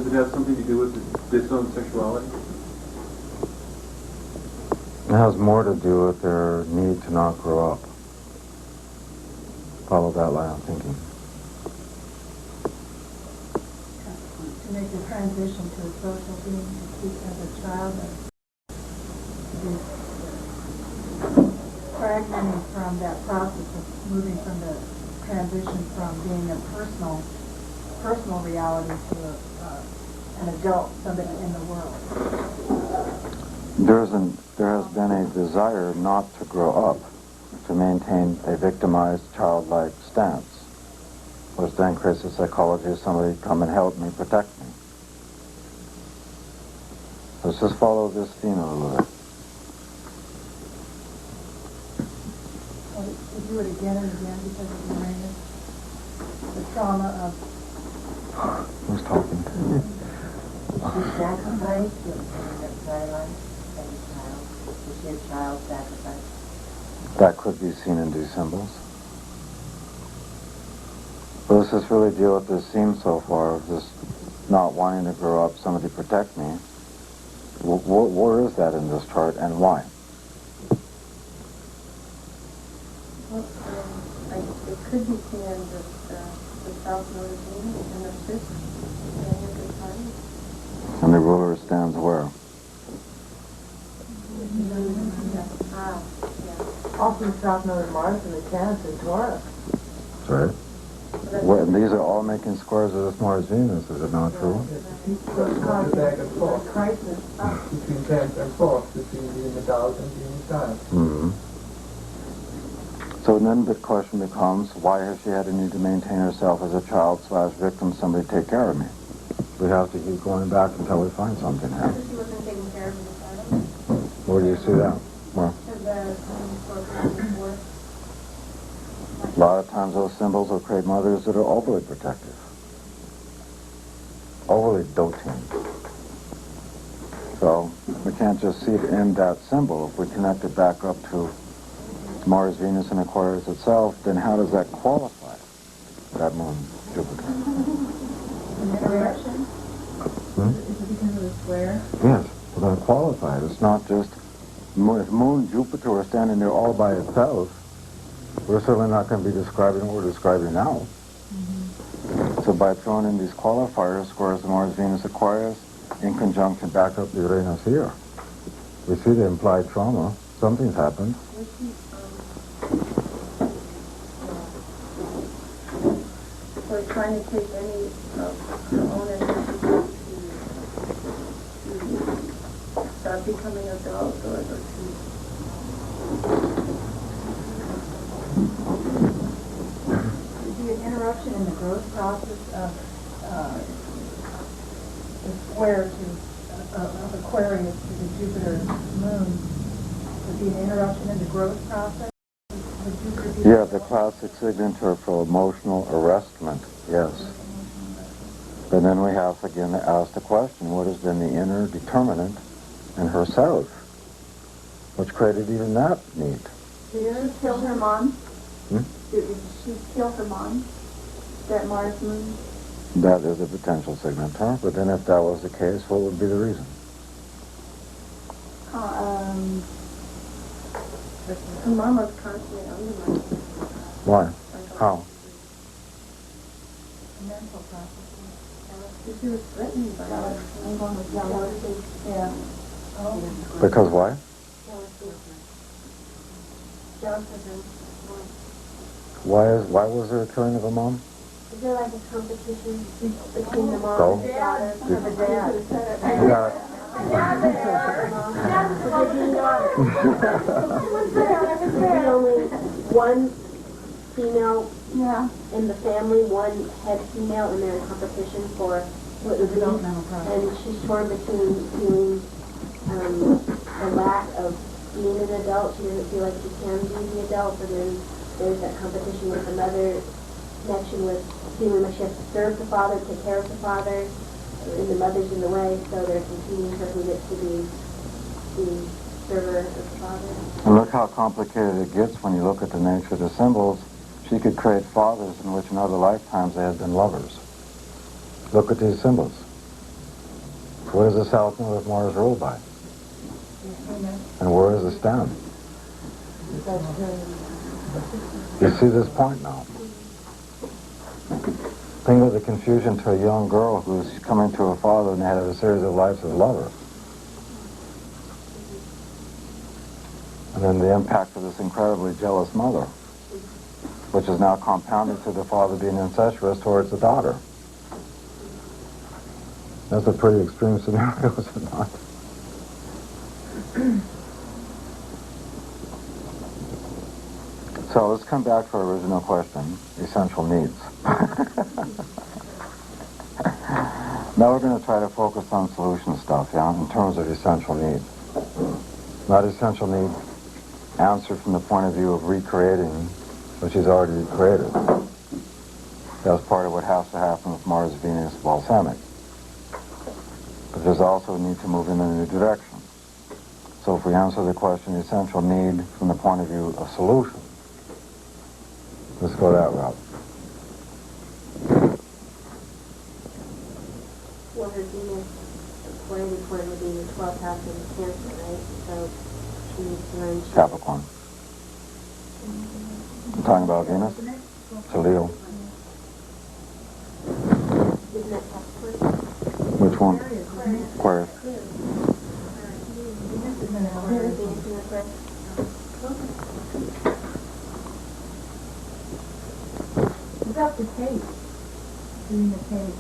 Does it have something to do with this own sexuality? It has more to do with their need to not grow up. Follow that line of thinking. To make the transition to a social being, to keep as a child, and fragmenting from that process of moving from the transition from being a personal reality to an adult, somebody in the world. There has been a desire not to grow up, to maintain a victimized, childlike stance, which then creates a psychology of somebody come and help me, protect me. Let's just follow this theme a little bit. Well, to do it again and again because of Uranus, the trauma of Who's talking? She sacrificed your prior life as a child. Was she a child sacrifice? That could be seen in these symbols. But let's just really deal with this theme so far of this not wanting to grow up, somebody protect me. Where is that in this chart and why? Well, it could be seen in the South Node of Venus and the fifth and the good time. And the ruler stands where? Ah, yeah. Also the South Node of Mars and the Cancer in Taurus. That's right. And these are all making squares of this Mars Venus, is it not true? The back and forth. Crisis. Between back and forth, between being adult and being child. Mm-hmm. So then the question becomes, why has she had a need to maintain herself as a child / victim, somebody take care of me? We have to keep going back until we find something here. She wasn't taking care of me inside. Where do you see that? Well, a lot of times those symbols will create mothers that are overly protective, overly doting. So we can't just see it in that symbol. If we connect it back up to Mars, Venus, and Aquarius itself, then how does that qualify that moon, Jupiter? interaction. Hmm? Is it because of the square? Yes, we're going to qualify it. It's not just, if Moon, Jupiter were standing there all by itself, we're certainly not going to be describing what we're describing now. Mm-hmm. So by throwing in these qualifiers, squares of Mars, Venus, Aquarius, in conjunction back up the Uranus here, we see the implied trauma. Something's happened. So trying to take any of her own initiative to start becoming adult or to Be an interruption in the growth process of the square to of Aquarius to the Jupiter moon. Would be an interruption in the growth process. Would Jupiter be Yeah, the classic signature for emotional arrestment, yes. But then we have again to ask the question, what has been the inner determinant in herself, which created even that need? Did she kill her mom? Hmm? Did she kill her mom? That Mars moon? That is a potential signature, but then if that was the case, what would be the reason? Her mom was constantly undermined. Why? How? mental process? She was threatened by her. I'm going with jealousy. Yeah. Oh. Because why? Jealousy. Jealous of her. Why was there a killing of a mom? Is there like a competition between the mom So? and the daughter? Did- The dad. Yeah. There's only one female Yeah. in the family, one head female, and they're in competition for what is Developmental process. and she's torn between feeling the lack of being an adult. She doesn't feel like she can be the adult, and then there's that competition with the mother, connection with feeling like she has to serve the father, take care of the father, and the mother's in the way, so they're competing for who gets to be the server of the father. And look how complicated it gets when you look at the nature of the symbols. She could create fathers in which in other lifetimes they had been lovers. Look at these symbols. What is the south node of Mars ruled by? And where does it stand? You see this point now? Think of the confusion to a young girl who's coming to her father and had a series of lives as a lover. And then the impact of this incredibly jealous mother, which is now compounded to the father being incestuous towards the daughter. That's a pretty extreme scenario, is it not? So let's come back to our original question, essential needs. Now we're going to try to focus on solution stuff, yeah, in terms of essential need. Not essential need answered from the point of view of recreating what she's already created. That's part of what has to happen with Mars, Venus, balsamic. But there's also a need to move in a new direction. So if we answer the question, essential need from the point of view of solution, let's go that route. Well, her Venus, according to point would be the 12th house in Cancer, right? So she needs to learn. Capricorn. I'm talking about Venus? To Leo. Isn't that Capricorn? Which one? Aquarius. Venus in Aquarius. About the tape, doing the tape,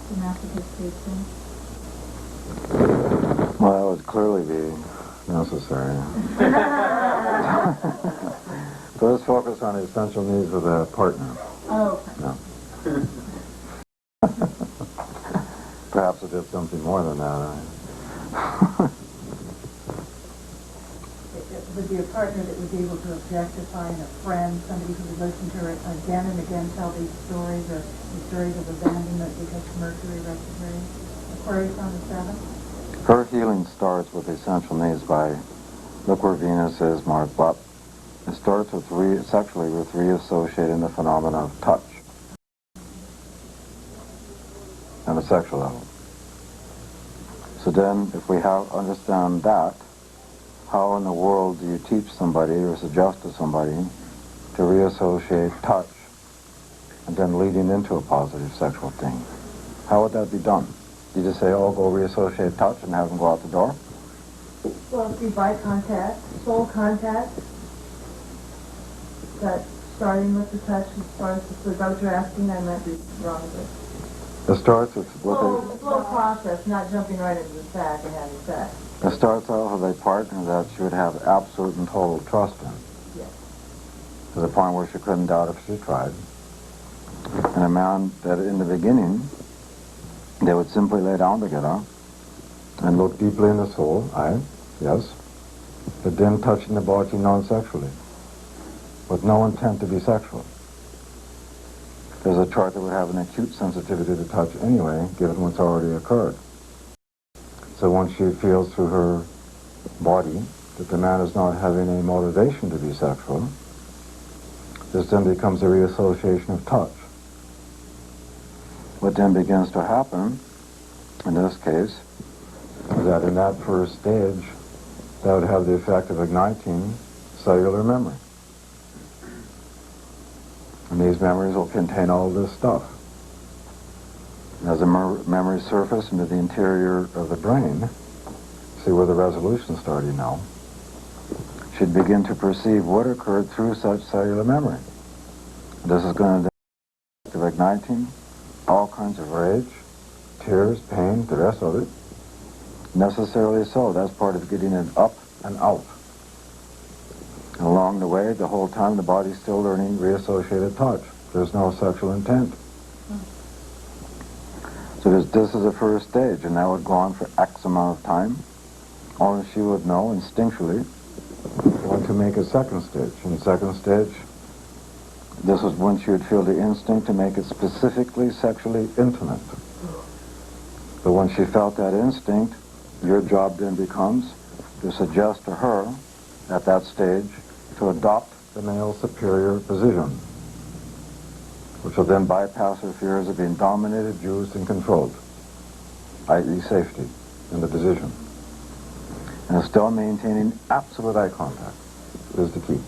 the mastication. Well, that would clearly be necessary. So let's focus on essential needs of a partner. Oh. No. Perhaps it did something more than that. It would be a partner that would be able to objectify, and a friend, somebody who would listen to her again and again tell these stories, or these stories of abandonment because Mercury retrograde. Aquarius on the 7th. Her healing starts with essential needs by, look where Venus is, Mars, but it starts with sexually with reassociating the phenomena of touch on a sexual level. So then, if we understand that, how in the world do you teach somebody or suggest to somebody to reassociate touch and then leading into a positive sexual thing? How would that be done? You just say, oh, go reassociate touch and have them go out the door? Well, through body contact, soul contact, that starting with the touch, as far as the what you're asking, I might be wrong with it. It starts with Slow process, not jumping right into the sack and having sex. It starts out with a partner that she would have absolute and total trust in. Yes. To the point where she couldn't doubt if she tried. And a man that in the beginning, they would simply lay down together and look deeply in the soul, yes, but then touching the body non-sexually, with no intent to be sexual. There's a chart that would have an acute sensitivity to touch anyway, given what's already occurred. So once she feels through her body that the man is not having a motivation to be sexual, this then becomes a reassociation of touch. What then begins to happen, in this case, is that in that first stage, that would have the effect of igniting cellular memory. And these memories will contain all this stuff. And as the memories surface into the interior of the brain, see where the resolution's starting now, should begin to perceive what occurred through such cellular memory. This is going to igniting all kinds of rage, tears, pain, the rest of it. Necessarily so. That's part of getting it up and out. And along the way, the whole time, the body's still learning reassociated touch. There's no sexual intent. So this is the first stage, and that would go on for X amount of time. Only she would know instinctually when to make a second stage. In the second stage, this was when she would feel the instinct to make it specifically sexually intimate. But when she felt that instinct, your job then becomes to suggest to her at that stage to adopt the male superior position, which will then bypass her fears of being dominated, used, and controlled. i.e. safety, in the position. And still maintaining absolute eye contact is the key.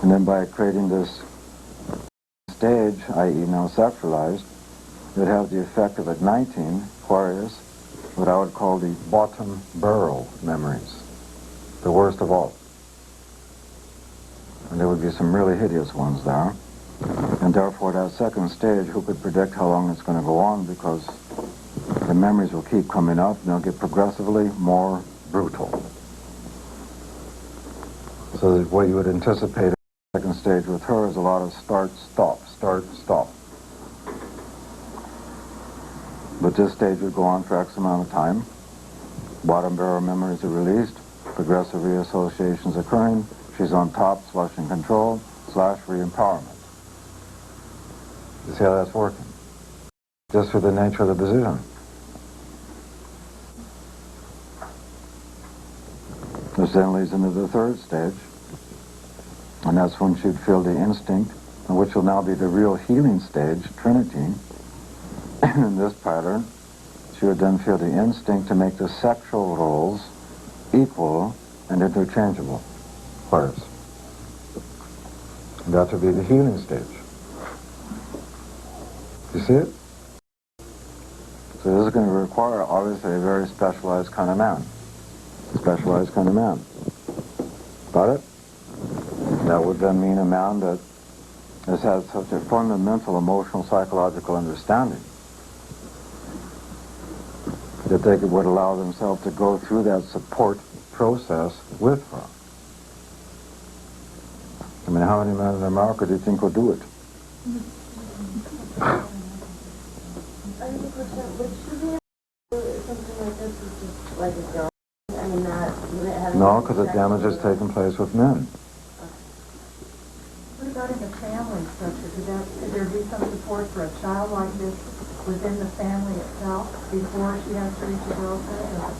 And then by creating this stage, i.e. now sexualized, it would have the effect of igniting Aquarius, what I would call the bottom barrel memories, the worst of all. And there would be some really hideous ones there. And therefore that second stage, who could predict how long it's going to go on, because the memories will keep coming up and they'll get progressively more brutal. So that what you would anticipate in the second stage with her is a lot of start, stop, start, stop. But this stage would go on for X amount of time. Bottom barrel memories are released, progressive reassociations occurring, she's on top, slushing control, / re-empowerment. You see how that's working? Just for the nature of the position. Which then leads into the third stage, and that's when she'd feel the instinct, and which will now be the real healing stage, Trinity. In this pattern, she would then feel the instinct to make the sexual roles equal and interchangeable. Aquarius. And that would be the healing stage. You see it? So this is going to require, obviously, a very specialized kind of man. Specialized kind of man. Got it? That would then mean a man that has had such a fundamental emotional, psychological understanding that they would allow themselves to go through that support process with her. I mean, how many men in America do you think will do it? Would she be something like this is just like a girl? I mean, not having... No, because the damage has taken place with men. What about in the family structure? Could there be some support for a child like this within the family itself before she has to reach adulthood?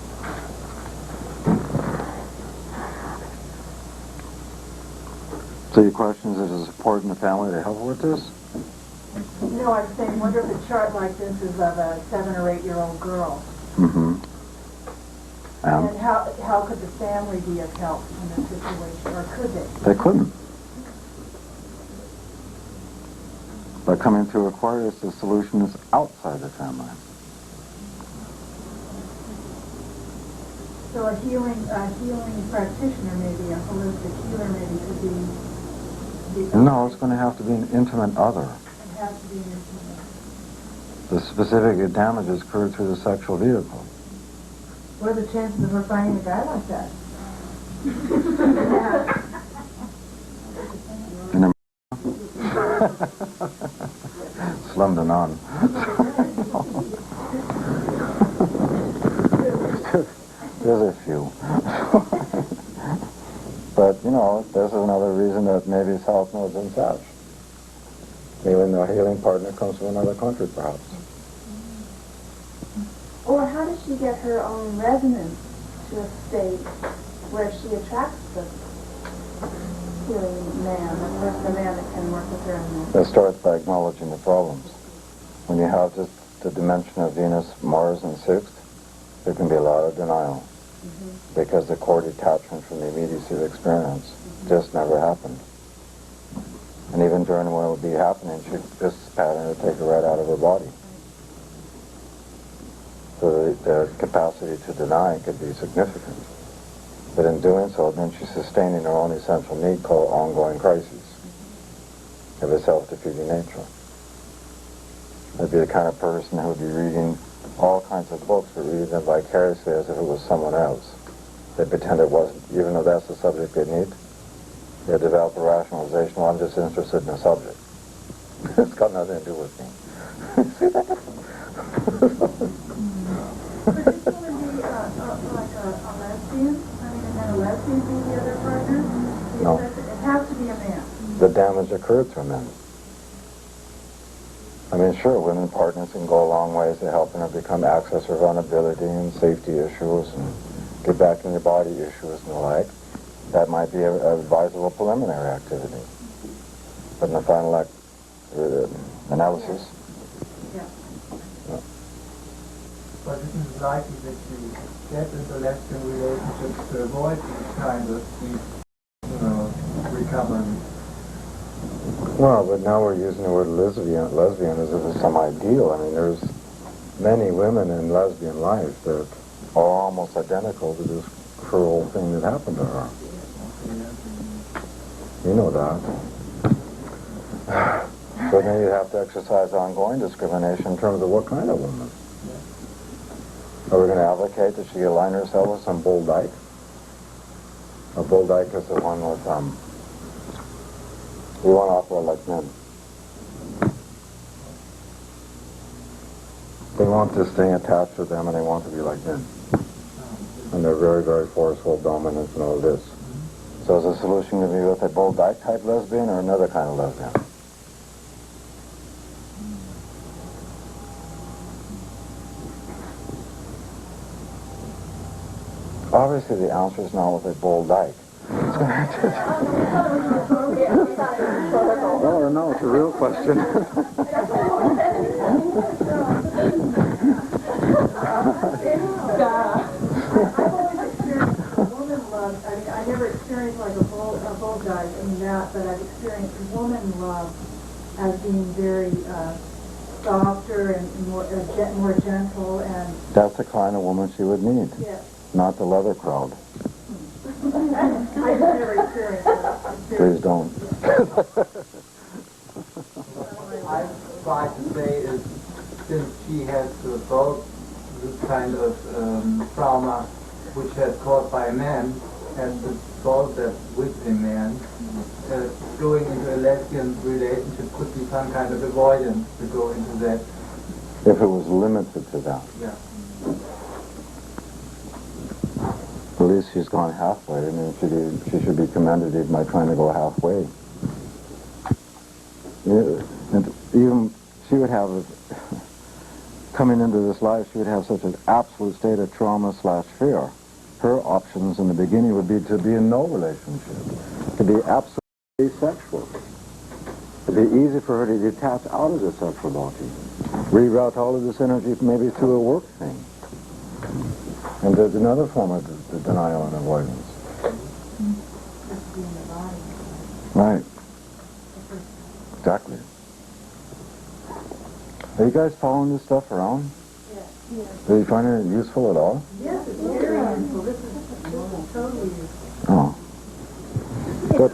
So your question is, there's support in the family to help with this? No, I'm saying, wonder if a chart like this is of a 7 or 8 year old girl. Mm-hmm. And how could the family be of help in this situation, or could they? They couldn't. By coming through Aquarius, the solution is outside the family. So a healing practitioner, maybe a holistic healer, maybe could be No, it's going to have to be an intimate other. It has to be an intimate. The specific damages occurred through the sexual vehicle. What are the chances of her finding a guy like that? In a slummed and on. There's a few. But, you know, this is another reason that maybe South Node's in Sag. Even though a healing partner comes from another country, perhaps. Or how does she get her own resonance to a state where she attracts the healing man, the man that can work with her in that? It starts by acknowledging the problems. When you have just the dimension of Venus, Mars, and sixth, there can be a lot of denial. Because the core detachment from the immediacy of experience just never happened. And even during when it would be happening, this pattern would take her right out of her body. So the capacity to deny could be significant. But in doing so, then she's sustaining her own essential need called ongoing crises of a self-defeating nature. That'd be the kind of person who would be reading all kinds of books, but reading them vicariously as if it was someone else. They pretend it wasn't, even though that's the subject they need. They develop a rationalization, well, I'm just interested in the subject. It's got nothing to do with me. See that? Could this woman be like a lesbian? I mean, and then a lesbian be the other partner? No. It has to be a man. The damage occurred through men. I mean, sure, women partners can go a long ways to helping her become access her vulnerability and safety issues and get back in your body issues and the like. That might be a advisable preliminary activity. But in the final analysis, Yeah. no. but isn't it likely that you get into lesbian relationships to avoid these kind of recovery? Well, but now we're using the word lesbian as if it's some ideal. I mean, there's many women in lesbian life that are almost identical to this cruel thing that happened to her. You know that. So then you have to exercise ongoing discrimination in terms of what kind of woman. Are we going to advocate that she align herself with some bull dyke? A bull dyke is the one with, we want to operate like men. They want this thing attached to them and they want to be like men. And they're very, very forceful, dominant, and all this. So is the solution to be with a bull dyke type lesbian or another kind of lesbian? Obviously the answer is not with a bull dyke. Oh, no, it's a real question. I've always experienced woman love. I mean, I never experienced like a bull guy in that, but I've experienced woman love as being very softer and more gentle and. That's the kind of woman she would need. Yes. Not the leather crowd. I've never experienced that. Please don't. What I try to say is, since she has both this kind of trauma, which has caused by a man, has to solve that with a man, going into a lesbian relationship could be some kind of avoidance to go into that. If it was limited to that. Yeah. At least she's gone halfway. I mean, she should be commended even by trying to go halfway. Yeah, and even she would have, coming into this life, she would have such an absolute state of trauma/fear. Her options in the beginning would be to be in no relationship, to be absolutely asexual. It'd be easy for her to detach out of the sexuality, reroute all of this energy maybe through a work thing. And there's another form of the denial and avoidance. Right. Exactly. Are you guys following this stuff around? Yes. Are you finding it useful at all? Yes, it's very useful. This is totally useful. Oh. But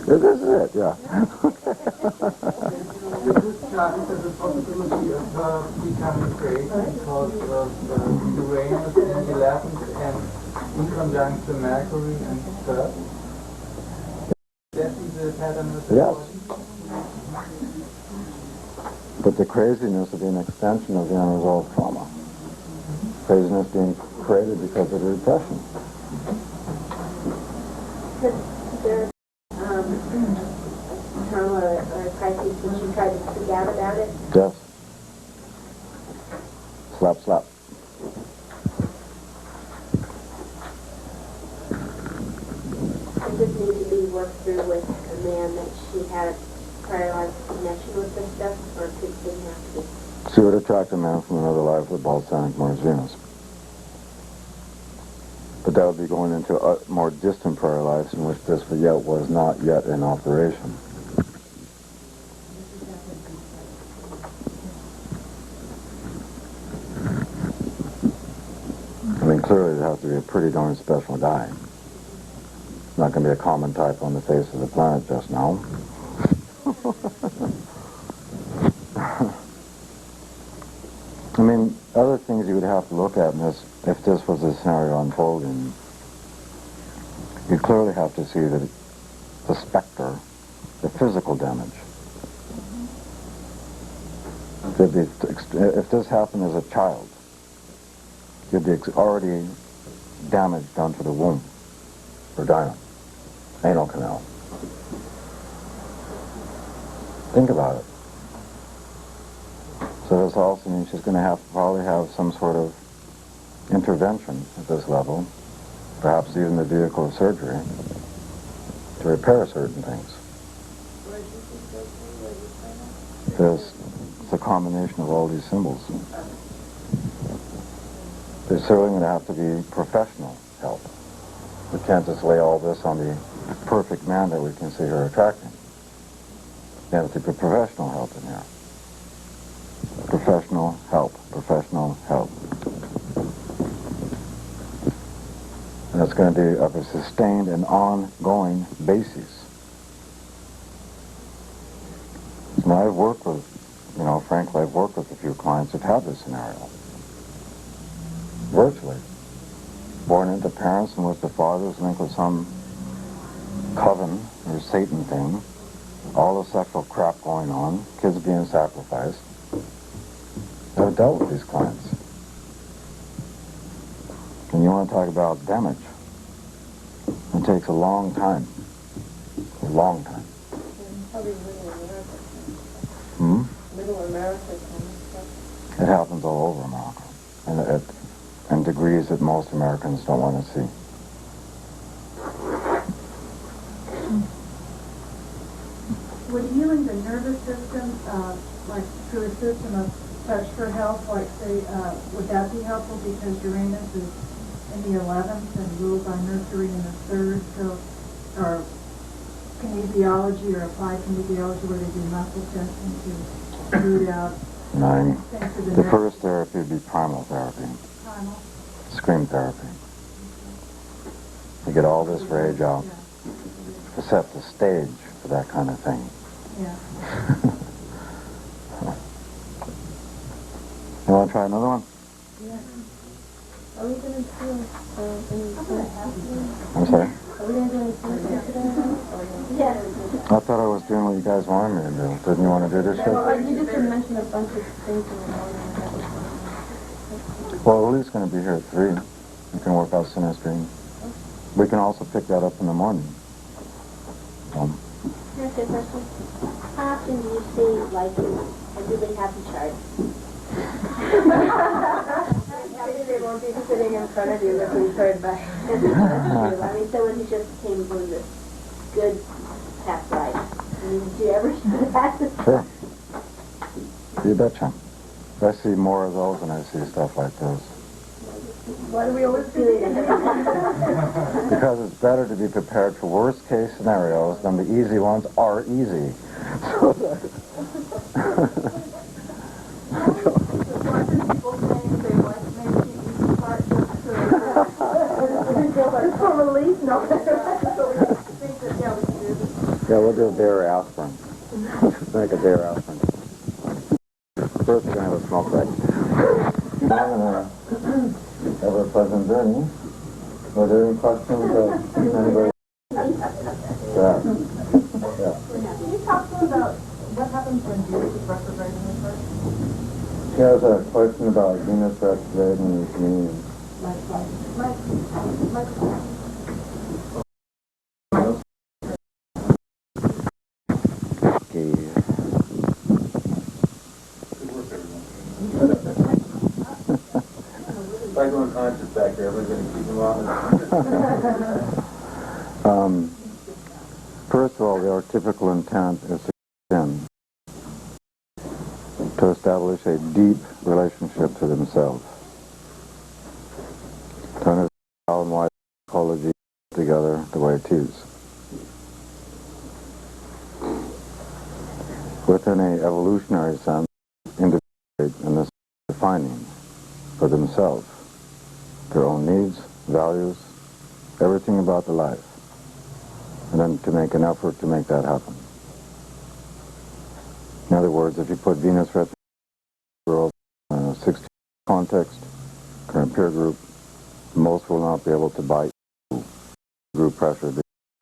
this is it, yeah. This chart is a possibility of her becoming crazy because of Uranus in 11th and in conjunction Mercury and 3rd. Definitely the pattern of the Yes. But the craziness would be an extension of the unresolved trauma. Craziness being created because of the repression. There, trauma or crisis when she tried to speak out about it. Yes. Slap, slap. It just needed to be worked through with a man that she had a prior life connection with this stuff, or didn't have to be. She would attract a man from another life with balsamic Mars Venus. But that would be going into more distant prior lives in which this was not yet in operation. I mean, clearly it has to be a pretty darn special guy. Not going to be a common type on the face of the planet just now. I mean, other things you would have to look at in this, if this was a scenario unfolding, you clearly have to see that the specter, the physical damage. If this happened as a child, you'd be already damage done to the womb, vagina, anal canal. Think about it. So this also means she's going to probably have some sort of intervention at this level, perhaps even the vehicle of surgery, to repair certain things. There's the combination of all these symbols. There's certainly going to have to be professional help. We can't just lay all this on the perfect man that we can see her attracting. There has to be professional help in here. Professional help. Professional help. And it's going to be of a sustained and ongoing basis. Now I've worked with, frankly, I've worked with a few clients who've had this scenario. Virtually. Born into parents in which the fathers linked with some coven or Satan thing, all the sexual crap going on, kids being sacrificed. I've dealt with these clients. And you want to talk about damage. It takes a long time. A long time. Probably Middle America. Middle America kind of stuff. It happens all over America. And in degrees that most Americans don't want to see. Would healing the nervous system, like through a system of touch for health, like say, would that be helpful because Uranus is in the 11th and ruled by Mercury in the 3rd, so, or kinesiology or applied kinesiology where they do muscle testing to root out 9. things to The first therapy would be primal therapy. primal. Scream therapy. You get all this rage out. To set the stage for that kind of thing. Yeah. You want to try another one? Yeah. Are we going to do any I'm sorry? Are we going to do any skincare today? Yes. I thought I was doing what you guys wanted me to do. Didn't you want to do this shit? Well, you just mentioned a bunch of things in the morning. Well, Lily's going to be here at 3. You can work out synastry. We can also pick that up in the morning. Can I ask you a question? How often do you say, like, a really happy chart? They won't be sitting in front of you looking toward back. I mean, someone who just came from this good past life. I mean, do you ever do that? Sure. You betcha. I see more of those than I see stuff like this. Why do we always do it? Because it's better to be prepared for worst case scenarios than the easy ones are easy. For relief? No. Yeah, we'll do a dare aspirin. Make a dare aspirin. First, we're going to have a smoke break. I'm going to have a pleasant journey. Are there any questions? Anybody? Yeah. Can you talk to us about what happens when Venus is retrograde in the chart? She has a question about Venus retrograde and the communion. Like going conscious back there, everybody's going to keep them on. First of all, the archetypical intent is to establish a deep relationship to themselves. To understand how and why psychology is together the way it is. Within an evolutionary sense, individuals in this defining for themselves their own needs, values, everything about the life, and then to make an effort to make that happen. In other words, if you put Venus retrograde in a 16 context, current peer group, most will not be able to buy group pressure,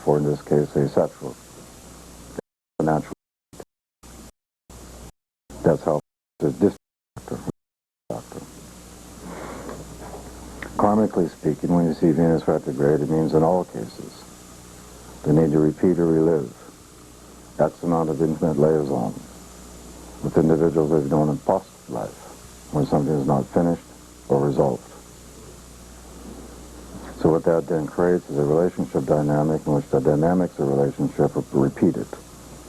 for in this case, asexual. Natural. That's how this doctor. Karmically speaking, when you see Venus retrograde, it means in all cases the need to repeat or relive X amount of intimate liaison with individuals they've known in past life when something is not finished or resolved. So what that then creates is a relationship dynamic in which the dynamics of the relationship are repeated,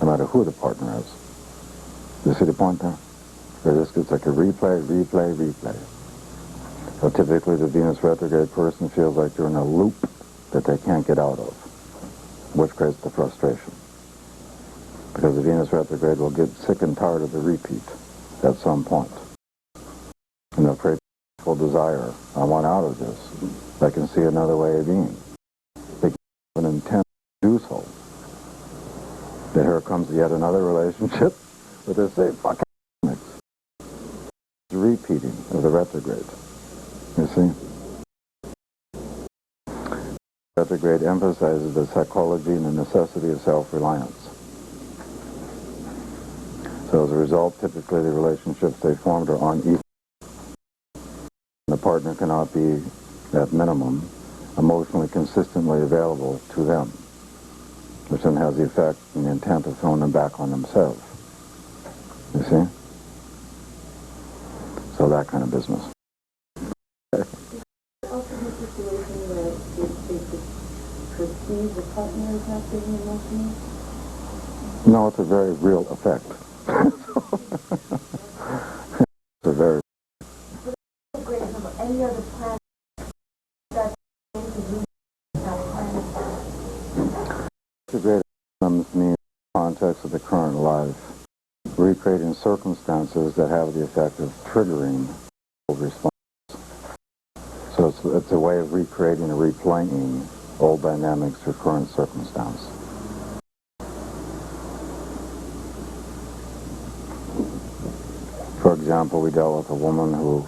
no matter who the partner is. You see the point there? It's like a replay, replay, replay. So typically the Venus retrograde person feels like they're in a loop that they can't get out of, which creates the frustration. Because the Venus retrograde will get sick and tired of the repeat at some point. And they'll create full desire. I want out of this. I can see another way of being. They have an intent to do so. Then here comes yet another relationship with the same fucking repeating of the retrograde. You see? Retrograde emphasizes the psychology and the necessity of self-reliance. So as a result, typically the relationships they formed are unequal. The partner cannot be, at minimum, emotionally consistently available to them, which then has the effect and the intent of throwing them back on themselves. You see? So that kind of business. Also the situation where they perceive the partner as not being emotional? No, it's a very real effect. It's a very... Great example. Any other planet that's The great comes mean in the context of the current life, recreating circumstances that have the effect of triggering old response. So it's a way of recreating or replaying old dynamics through current circumstance. For example, we dealt with a woman who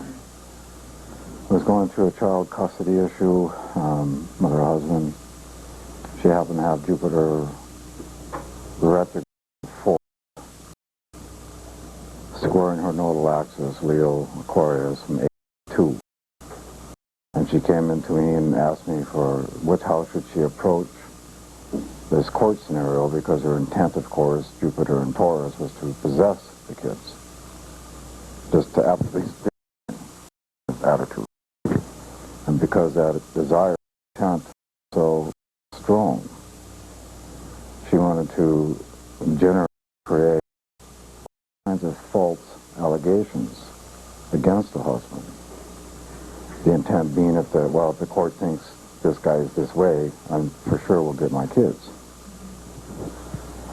was going through a child custody issue with her husband. She happened to have Jupiter retrograde 4, squaring her nodal axis, Leo Aquarius, from 8-2. And she came into me and asked me for how should she approach this court scenario, because her intent, of course, Jupiter and Taurus, was to possess the kids. Just to absolutely attitude. And because that desire, intent, so strong, she wanted to create all kinds of false allegations against the husband. The intent being, if the court thinks this guy is this way, I'm for sure will get my kids.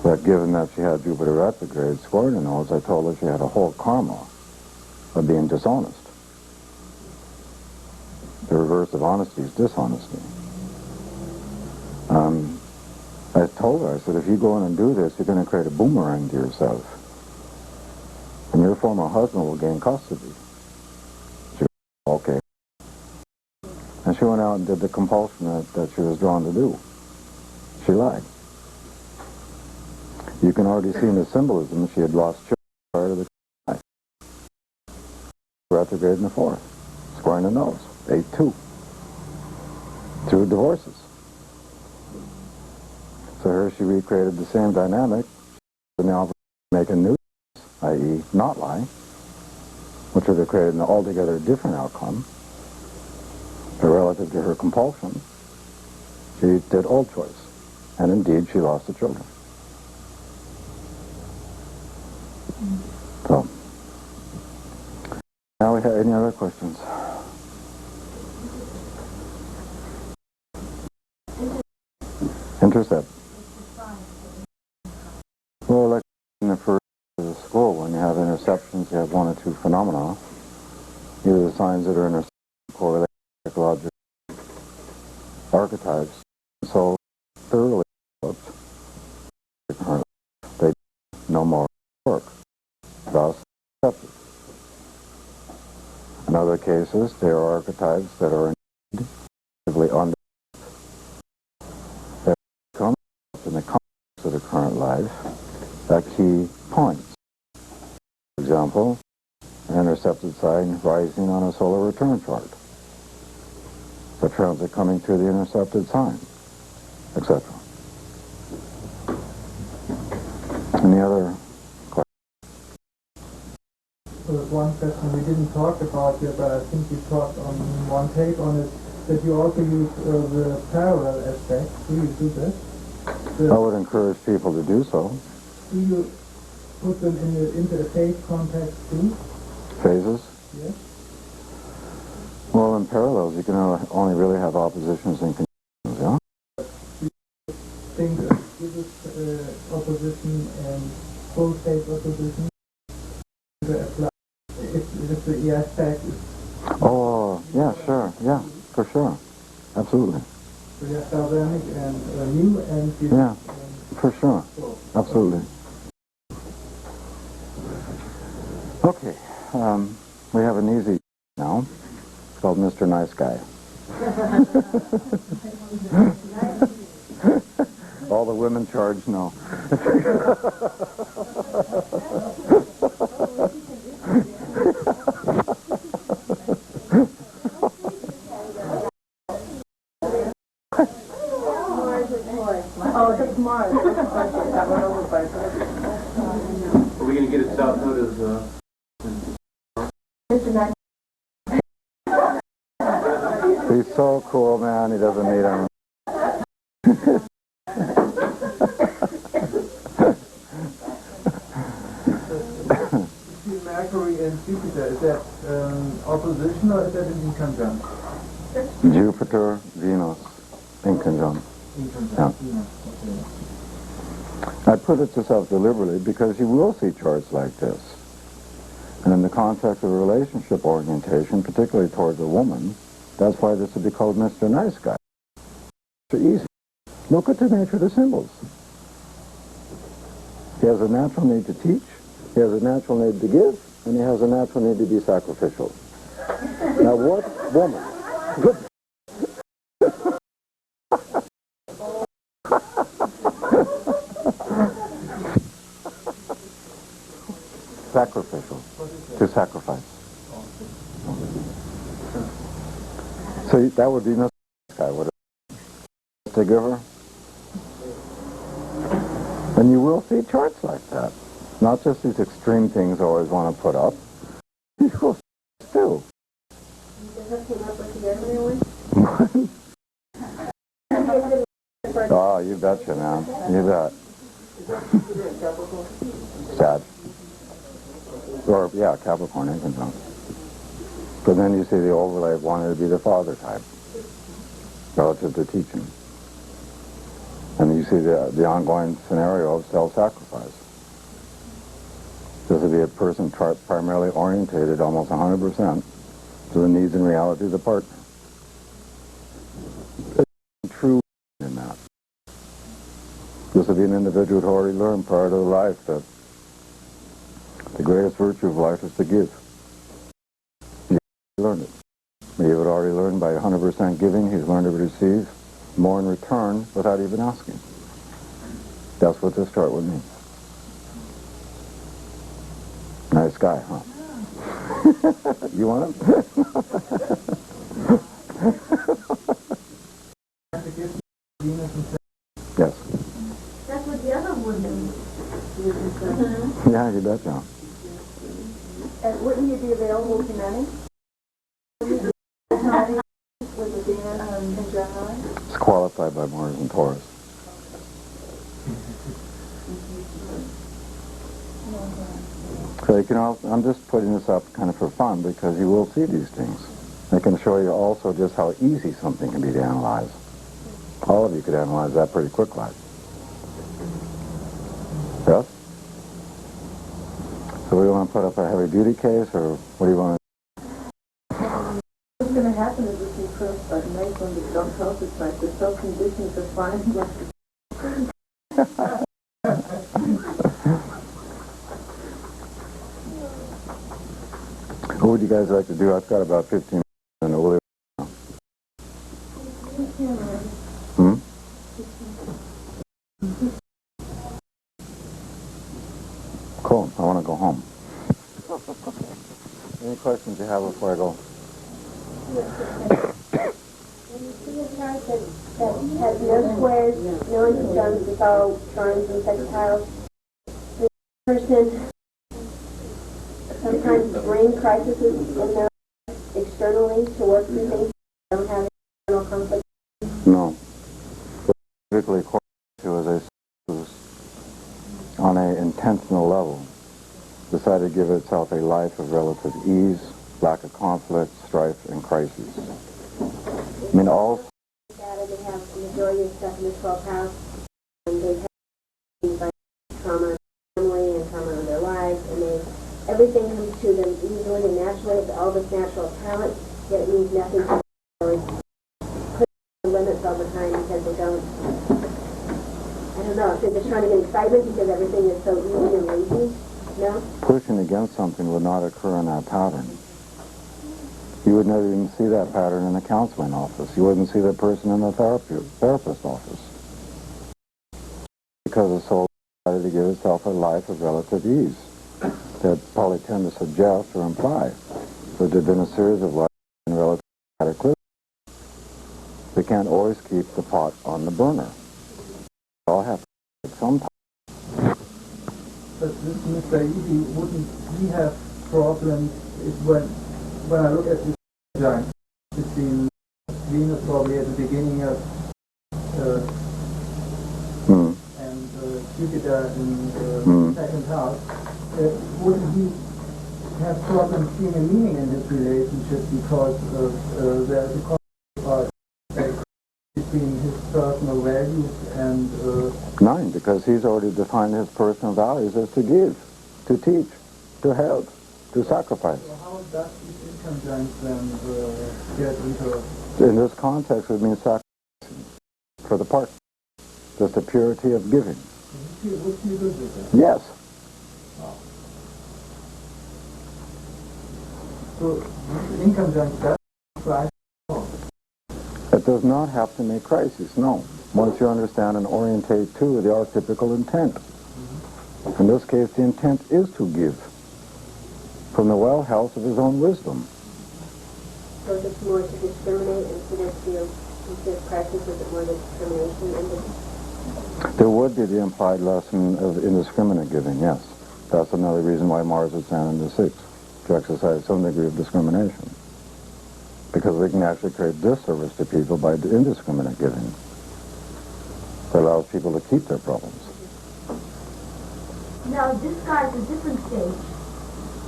But given that she had Jupiter retrograde squared in those, I told her she had a whole karma of being dishonest. The reverse of honesty is dishonesty. I told her, I said, if you go in and do this, you're going to create a boomerang to yourself. And your former husband will gain custody. She said, okay. And she went out and did the compulsion that she was drawn to do. She lied. You can already see in the symbolism she had lost children prior to the life. Retrograde in the 4th. Squaring the nose. 8-2. Through divorces. So here she recreated the same dynamic, but now make a new, i.e. not lie, which would have created an altogether different outcome. But relative to her compulsion, she did old choice. And indeed, she lost the children. So, now we have any other questions? Intercept. Well, like in the first school, when you have interceptions, you have one or two phenomena. Either the signs that are intercepted correlate with psychological archetypes. So thoroughly developed, they no more work. Thus, accepted. In other cases, there are archetypes that are intuitively under that come in the context of the current life at key points. For example, an intercepted sign rising on a solar return chart. The transit coming through the intercepted sign, etc. Any other questions? So there's one question we didn't talk about yet, but I think you talked on one take on it, that you also use the parallel aspect. Do you do this? I would encourage people to do so. Do you put them in the interfaith context too? Phases? Yes. Well, in parallels, you can only really have oppositions and conjunctions, yeah? Think this is opposition and full phase opposition to apply if the aspect is. Oh, yeah, sure, yeah, for sure. Absolutely. So you have dynamic and new and you Yeah, for sure. Absolutely. Okay, we have an easy now called Mr. Nice Guy. All the women charge no. Oh, that's Mars. That went over by Are we going to get a south node of, Mr. Nice. He's so cool, man, he doesn't need him. Mercury and Jupiter, is that opposition or is that in conjunction? Jupiter, Venus, in conjunction. In conjunction. Yeah. Okay. I put it this out deliberately because you will see charts like this. And in the context of a relationship orientation, particularly towards a woman, that's why this would be called Mr. Nice Guy. It's easy. Look at the nature of the symbols. He has a natural need to teach, he has a natural need to give, and he has a natural need to be sacrificial. Now what woman? Sacrificial. To sacrifice. So that would be Mr. Guy, would it? To give her? And you will see charts like that. Not just these extreme things I always want to put up. You will see too. Does that came up with the other one? Oh, you betcha, man. You bet. Sad. Or, yeah, Capricorn in conjunction. But then you see the overlay of wanting to be the father type, relative to teaching. And you see the ongoing scenario of self-sacrifice. This would be a person primarily orientated almost 100% to the needs and reality of the partner. True in that. This would be an individual who already learned prior to life that the greatest virtue of life is to give. He learned it. He had already learned by 100% giving. He's learned to receive more in return without even asking. That's what this chart would mean. Nice guy, huh? You want him? Yes. That's what the other one means. Yeah, you betcha. And wouldn't you be available to many? With the Venus and Gemini? It's qualified by Mars and Taurus. So you can also, I'm just putting this up kind of for fun because you will see these things. I can show you also just how easy something can be to analyze. All of you could analyze that pretty quick like. Yes? So we want to put up a heavy duty case or what do you want to What's going to happen is this impressed by night when the jump health is like they're so conditioned to find like What would you guys like to do? I've got about 15 minutes. Hmm? Cool. I want to go home. Any questions you have before I go? When you see a chart that has no squares, no inconjunctions, it's all trines and sextiles, the person sometimes bring crises in their life externally to work through things. They don't have internal conflict. No. Typically, according to, as I said, is on an intentional level. decided to give itself a life of relative ease, lack of conflict, strife, and crises. I mean, all... Data, they have the majority of stuff in the 12th house, and they've had things like trauma in their family and trauma in their lives, and everything comes to them easily and naturally. It's all this natural talent, yet it means nothing to them. Put limits all the time because they don't. I don't know, if they're just trying to get excitement because everything is so easy and lazy. No? Pushing against something would not occur in that pattern. You would never even see that pattern in the counseling office. You wouldn't see that person in the therapist office. Because the soul decided to give itself a life of relative ease. That probably tend to suggest or imply that there have been a series of lives in relative cataclysm. They can't always keep the pot on the burner. They all have to take some time. But this Mr. Evie, wouldn't he have problems when I look at this giant between Venus probably at the beginning of and Jupiter in the second house, wouldn't he have problems seeing a meaning in this relationship because of there's a conflict between his personal values and... Nine, because he's already defined his personal values as to give, to teach, to help, to sacrifice. So how does these income giants then get into... In this context, it means sacrificing for the partner. Just the purity of giving. Would you do with that? Yes. Wow. So the income giant does try. It does not have to make crises, no. Once you understand and orientate to the archetypical intent. In this case, the intent is to give from the well health of his own wisdom. So is it more to discriminate instead of crisis? Is it more the discrimination? There would be the implied lesson of indiscriminate giving, yes. That's another reason why Mars is down in the 6th, to exercise some degree of discrimination. Because we can actually create disservice to people by indiscriminate giving. It allows people to keep their problems. Now, this guy's a different stage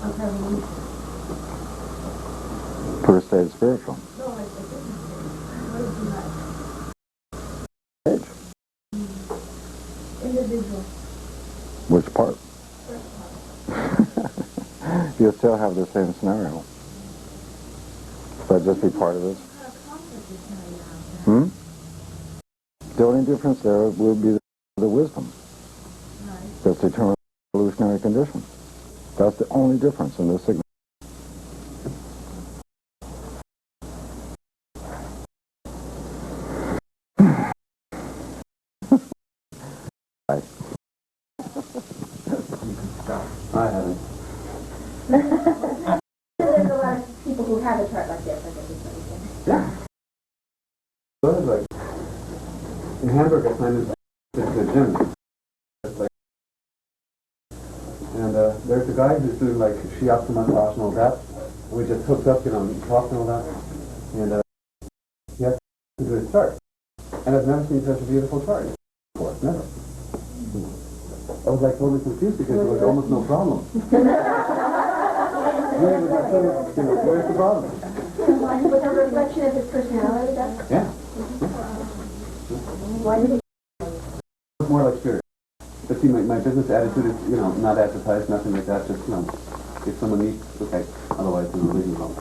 of evolution. First stage spiritual. No, it's a different stage. What is he like? Stage. Individual. Which part? First part. You still have the same scenario. But just be part of this. The only difference there will be the wisdom. That's determined by the evolutionary condition. That's the only difference in this signal. I haven't. There's a lot of people who have a chart like this, I guess is what you're saying. Yeah. So it's like, in Hamburg, I signed this to the gym. It's like, and there's a guy who's doing like shiatsu massage and all that. And we just hooked up, and talked and all that. And he has to do his chart. And I've never seen such a beautiful chart before. Never. I was like totally confused because there was almost no problem. Where's the problem? With a reflection of his personality, that's... Yeah. Why did he... It's more like spirit. But see, my business attitude is, not advertised, nothing like that. Just, if someone needs, okay. Otherwise, it's a leave alone.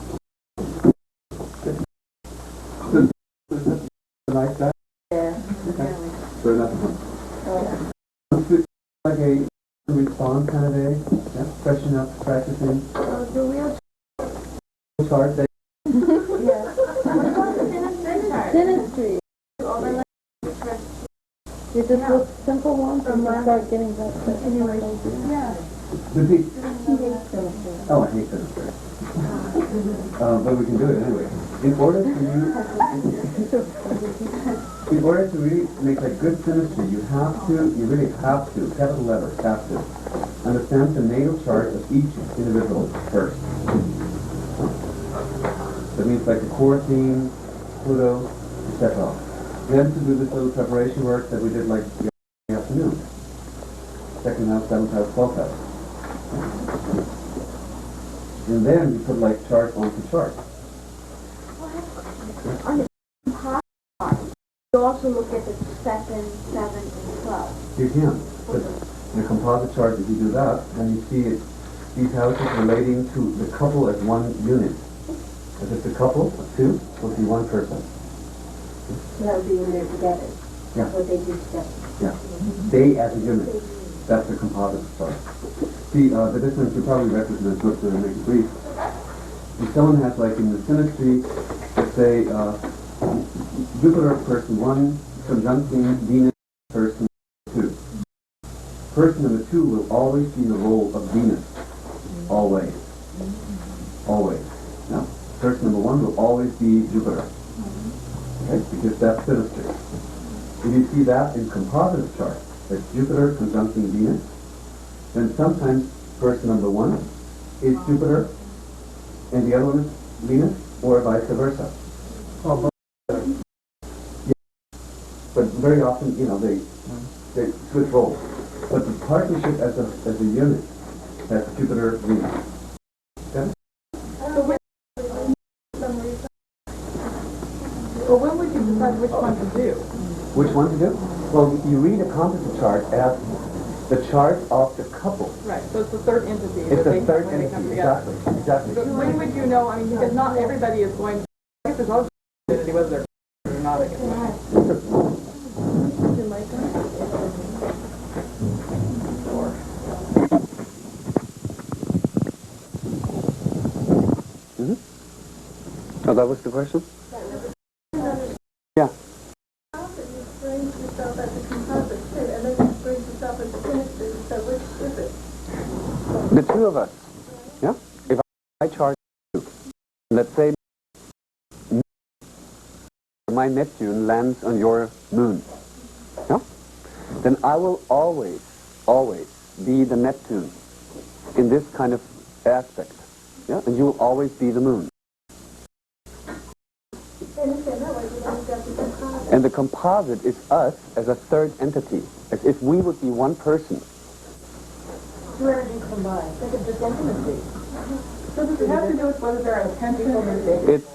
A nice guy? Yeah. Okay. Fair enough. Like a respond kind of day. Yeah. Freshen up, practicing. The real Chart day. Dentistry. Is this a simple one from you start getting that continuation? yeah. Repeat. Oh, I hate that. But we can do it anyway. In order to really make a good synastry, you really have to, capital letters, have to, understand the natal chart of each individual first. That means like the core theme, Pluto, etc. Then to do this little preparation work that we did like the afternoon. Second house, 7th house, 12th house. And then you put like chart onto chart. On the composite chart, you also look at the 2nd, 7th, and 12th. You can. But in a composite chart, if you do that, then you see these houses relating to the couple as one unit. If it's a couple of two, it would be one person. So that would be when they're together. Yeah. What they do together. Yeah. They as a unit. That's the composite chart. See, the difference you probably recognize, but to make it brief. If someone has, like, in the synastry, let's say, Jupiter person 1 conjuncting Venus person 2. Person number 2 will always be in the role of Venus. Always. Always. Yeah? Person number 1 will always be Jupiter. Okay? Because that's synastry. If you see that in composite chart, that's Jupiter conjuncting Venus, then sometimes person number 1 is Jupiter and the other one is Venus, or vice versa. Oh, yeah. But very often, you know, they switch roles. But the partnership as a unit has Jupiter, Venus. Okay? Well, when would you decide which one to do? Which one to do? Well, you read a composite chart as the chart of the couple. Right, so it's the third entity. It's the third when they come entity, together. exactly. But when would you know, I mean, because not everybody is going to, I guess there's always entity, whether they're or not, I guess. Oh, that was the question? Yeah. How can you frame yourself as a composite too, and then you frame yourself as a synastry, so which is it? The two of us. Yeah? If I chart you, let's say my Neptune lands on your moon. Yeah? Then I will always be the Neptune in this kind of aspect. Yeah? And you will always be the moon. And the composite is us as a third entity, as if we would be one person. Two energies combined. Think of just intimacy. So does it have to do with whether they're attention or It's,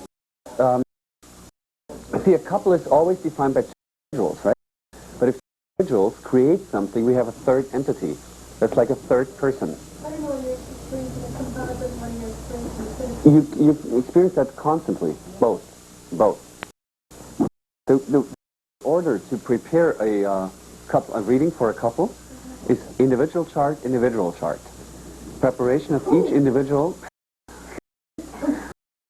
see, a couple is always defined by two individuals, right? But if individuals create something, we have a third entity. That's like a third person. I don't know when you're experiencing a composite, when you're experiencing a synastry. You experience that constantly, both. The order to prepare a reading for a couple is individual chart. Preparation of each individual.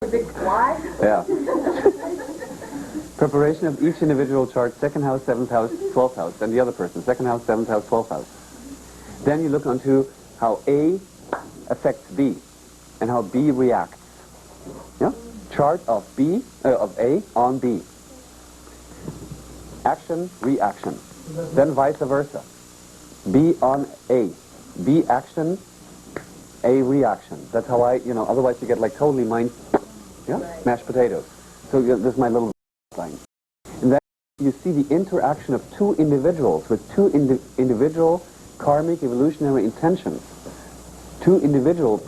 Why? Yeah. Preparation of each individual chart, 2nd house, 7th house, 12th house, and the other person, 2nd house, 7th house, 12th house. Then you look onto how A affects B and how B reacts. Yeah? Chart of A on B. Action, reaction. Then vice versa. B on A. B action, A reaction. That's how otherwise you get like totally mashed potatoes. So this is my little line. And then you see the interaction of two individuals with two individual karmic evolutionary intentions. Two individual.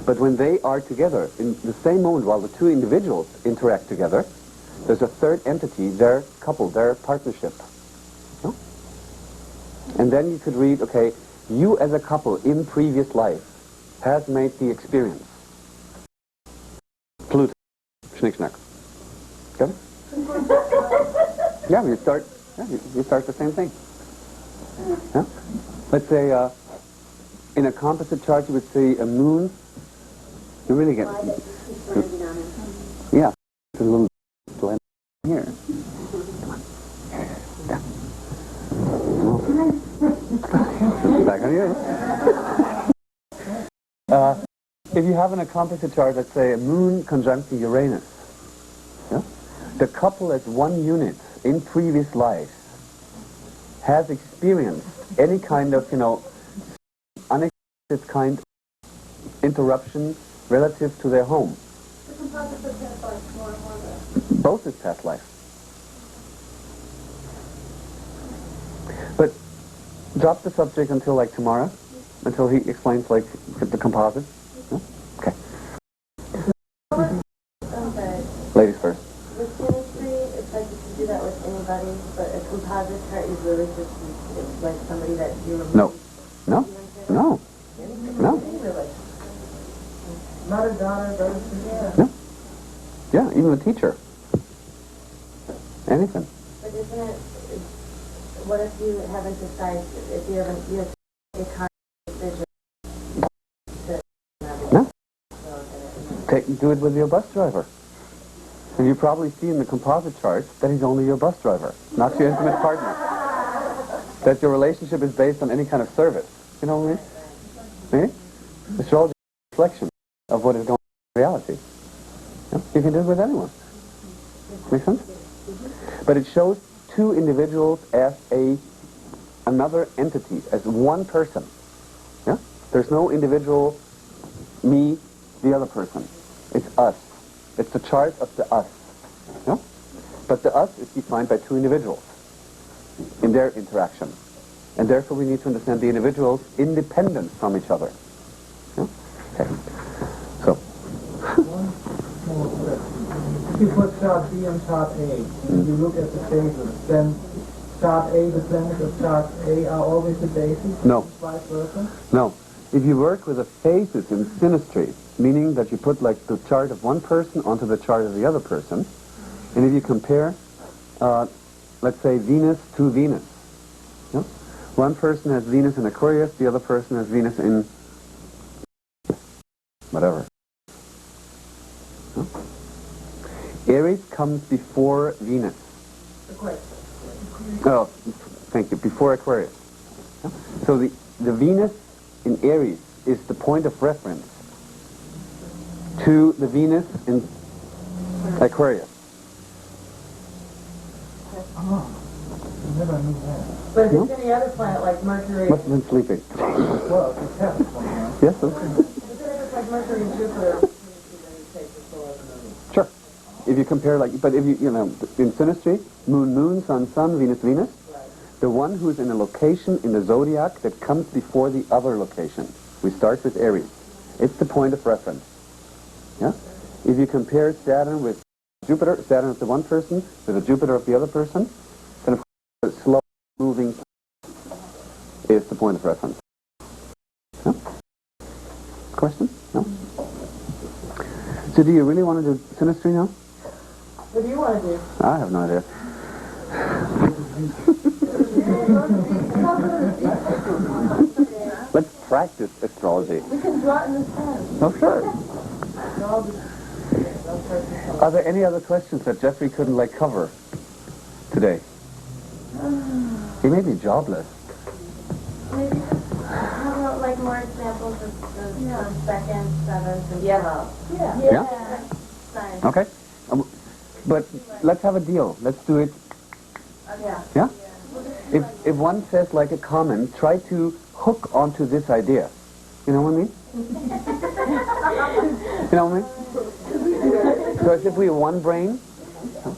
But when they are together, in the same moment while the two individuals interact together, there's a third entity, their couple, their partnership. No? And then you could read, okay, you as a couple in previous life has made the experience. Pluto. Schnick schnack. Got it? Yeah, you start the same thing. Yeah? Let's say, in a composite chart you would see a moon. You really get... Yeah. It's a little blend here. Yeah. Back on you. If you have in a composite chart, let's say a moon conjuncting Uranus, yeah? The couple as one unit in previous life has experienced any kind of, unexpected kind of interruption relative to their home. The composite is past life, more and more of that. Both is past life. But drop the subject until like tomorrow, until he explains like the composite. Yeah? Okay. Ladies first. With chemistry, it's like you can do that with anybody, but a composite chart is really just it's like somebody that you're... No. No. No. No. Mother, daughter, brother, sister. No. Yeah, even a teacher. Anything. But isn't it, what if you haven't decided, if you have a conscious decision to No. Do it with your bus driver. And you probably see in the composite chart that he's only your bus driver, not your intimate partner. That your relationship is based on any kind of service. You know what I mean? It's all just a reflection of what is going on in reality. Yeah? You can do it with anyone. Make sense? But it shows two individuals as another entity, as one person. Yeah? There's no individual me, the other person. It's us. It's the chart of the us. Yeah? But the us is defined by two individuals in their interaction. And therefore we need to understand the individuals independent from each other. Yeah? Okay. So. One more question. If you put chart B and chart A, and you look at the phases, then chart A, the planets of chart A are always the basis? No. Vice versa? No. If you work with the phases in synastry, meaning that you put like the chart of one person onto the chart of the other person, and if you compare, let's say Venus to Venus, yeah? One person has Venus in Aquarius, the other person has Venus in whatever. Yeah? Aries comes before Venus. Aquarius. Oh, thank you, before Aquarius. Yeah? So the Venus in Aries is the point of reference to the Venus in Aquarius. Oh, I never knew that. But if No? it's any other planet like Mercury, Must have been sleeping. Well, it's happened somehow. Yes, sir. if it's like Mercury and Jupiter, then you take the solar moon. Sure. If you compare, like, but if you know, in synastry, moon, moon, sun, sun, Venus, Venus, Right. the one who is in a location in the zodiac that comes before the other location. We start with Aries. It's the point of reference. Yeah? If you compare Saturn with Jupiter, Saturn is the one person, with the Jupiter of the other person, then of course the slow moving is the point of reference. Yeah? Question? No? So do you really want to do synastry now? What do you want to do? I have no idea. Let's practice astrology. We can draw it in the sand. Oh, sure. All the Are there any other questions that Jeffrey couldn't, like, cover today? He may be jobless. Maybe how about like more examples of the second, seventh, and Yeah. Yeah? signs? Okay. But let's have a deal. Let's do it. Yeah. Yeah? If one says, like, a comment, try to hook onto this idea. You know what I mean? You know what I mean? So as if we have one brain.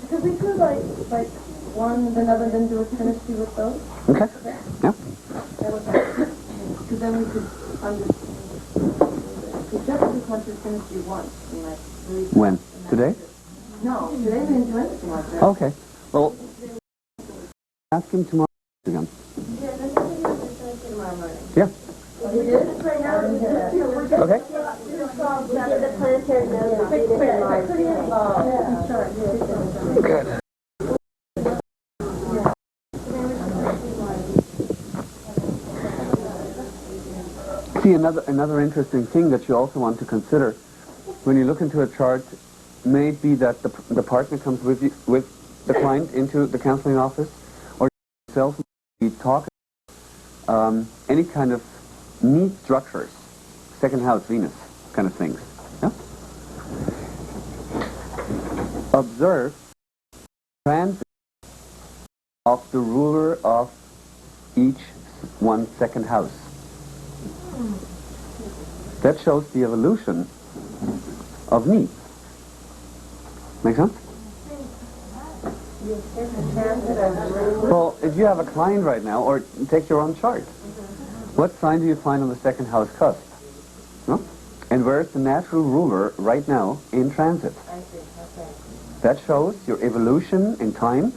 Could we do like one and another, then do a chemistry with those? Okay. Yeah. That would help. Because then we could understand. Because just as much as chemistry once, and like really. When? Today? No, today we didn't do anything like that. Okay. Well, ask him tomorrow again. Yeah, then you can do this tomorrow morning. Yeah. We did right now. Okay. Get the planetary nodes and Mars. Good. See, another interesting thing that you also want to consider when you look into a chart may it be that the partner comes with the client into the counseling office, or yourself you talk any kind of neat structures, second house, Venus kind of things. Yeah? Observe transit of the ruler of each one's second house. That shows the evolution of needs. Make sense? Well, if you have a client right now, or take your own chart, what sign do you find on the second house cusp? No? And where's the natural ruler right now in transit? That shows your evolution in time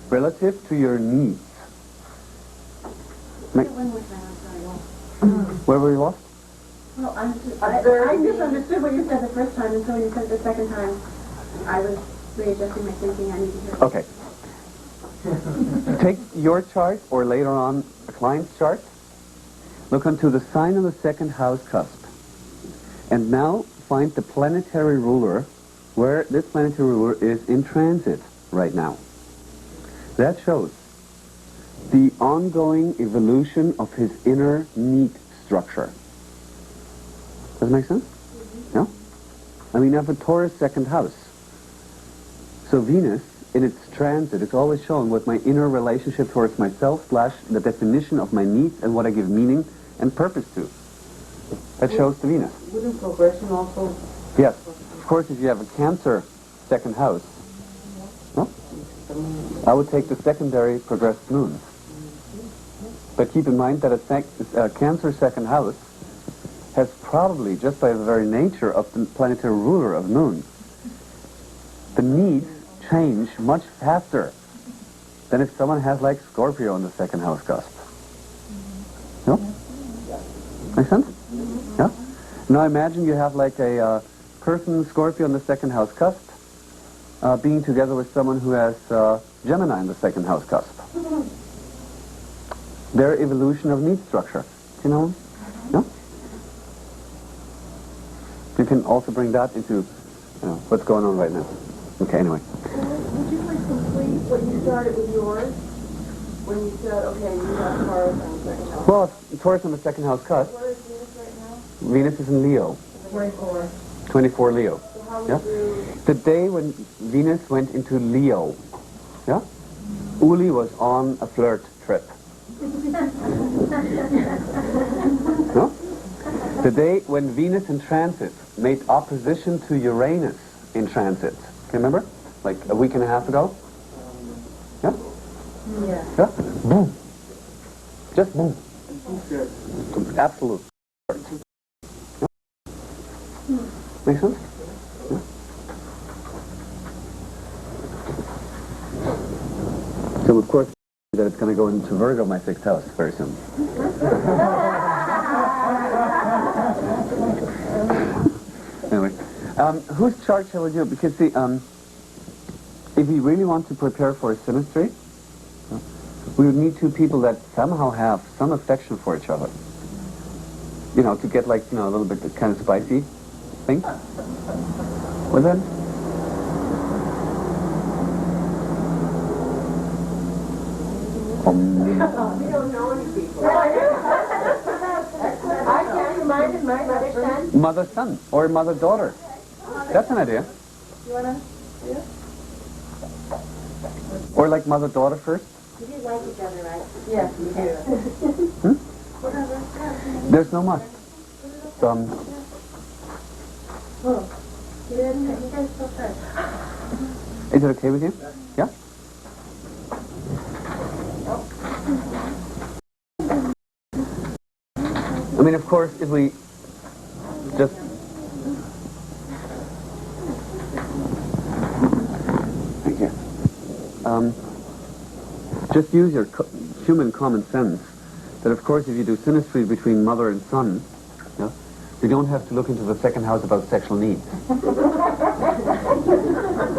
relative to your needs. Where were you lost? Well, I misunderstood what you said the first time, and so when you said it the second time, I was readjusting my thinking. I need to hear it. Okay. Take your chart, or later on a client's chart. Look onto the sign of the second house cusp. And now find the planetary ruler where this planetary ruler is in transit right now. That shows the ongoing evolution of his inner need structure. Does it make sense? No? I mean, I have a Taurus second house. So Venus, in its transit, is always showing what my inner relationship towards myself / the definition of my needs and what I give meaning and purpose to. That shows the Venus. Wouldn't progression also? Yes. Of course, if you have a Cancer second house, no? I would take the secondary progressed moon. But keep in mind that a Cancer second house has probably, just by the very nature of the planetary ruler of moon, the needs change much faster than if someone has like Scorpio on the second house cusp. No? Make sense? Yeah? Now imagine you have like a person, Scorpio on the second house cusp, being together with someone who has Gemini in the second house cusp. Their evolution of need structure. Do you know? No? You can also bring that into what's going on right now. Okay, anyway. Would you please complete what you started with yours? When you said, okay, you have Taurus on the second house. Well, Taurus on the second house cusp. Where is Venus right now? Venus is in Leo. 24. 24 Leo. So how would Yeah? you... The day when Venus went into Leo, yeah? Uli was on a flirt trip. No? The day when Venus in transit made opposition to Uranus in transit. Can you remember? Like a week and a half ago? Yeah? Yeah. Yeah? Boom. Just boom. Absolute. Yeah? Make sense? Yeah. So of course that it's going to go into Virgo, my sixth house, very soon. Anyway, whose chart shall we do? Because see, if we really want to prepare for a synastry, we would need two people that somehow have some affection for each other. You know, to get like, a little bit kind of spicy thing. Well then, We don't know any people. I can't remind it, my mother's son. mother-son or mother-daughter. That's an idea. You wanna? Yeah. Or like mother-daughter first. You do like each other, right? Yes, we do. There's no must. Oh. You guys still try. Is it okay with you? Yeah? I mean, of course, if we just... Thank you. Just use your human common sense that, of course, if you do synastry between mother and son, you don't have to look into the second house about sexual needs.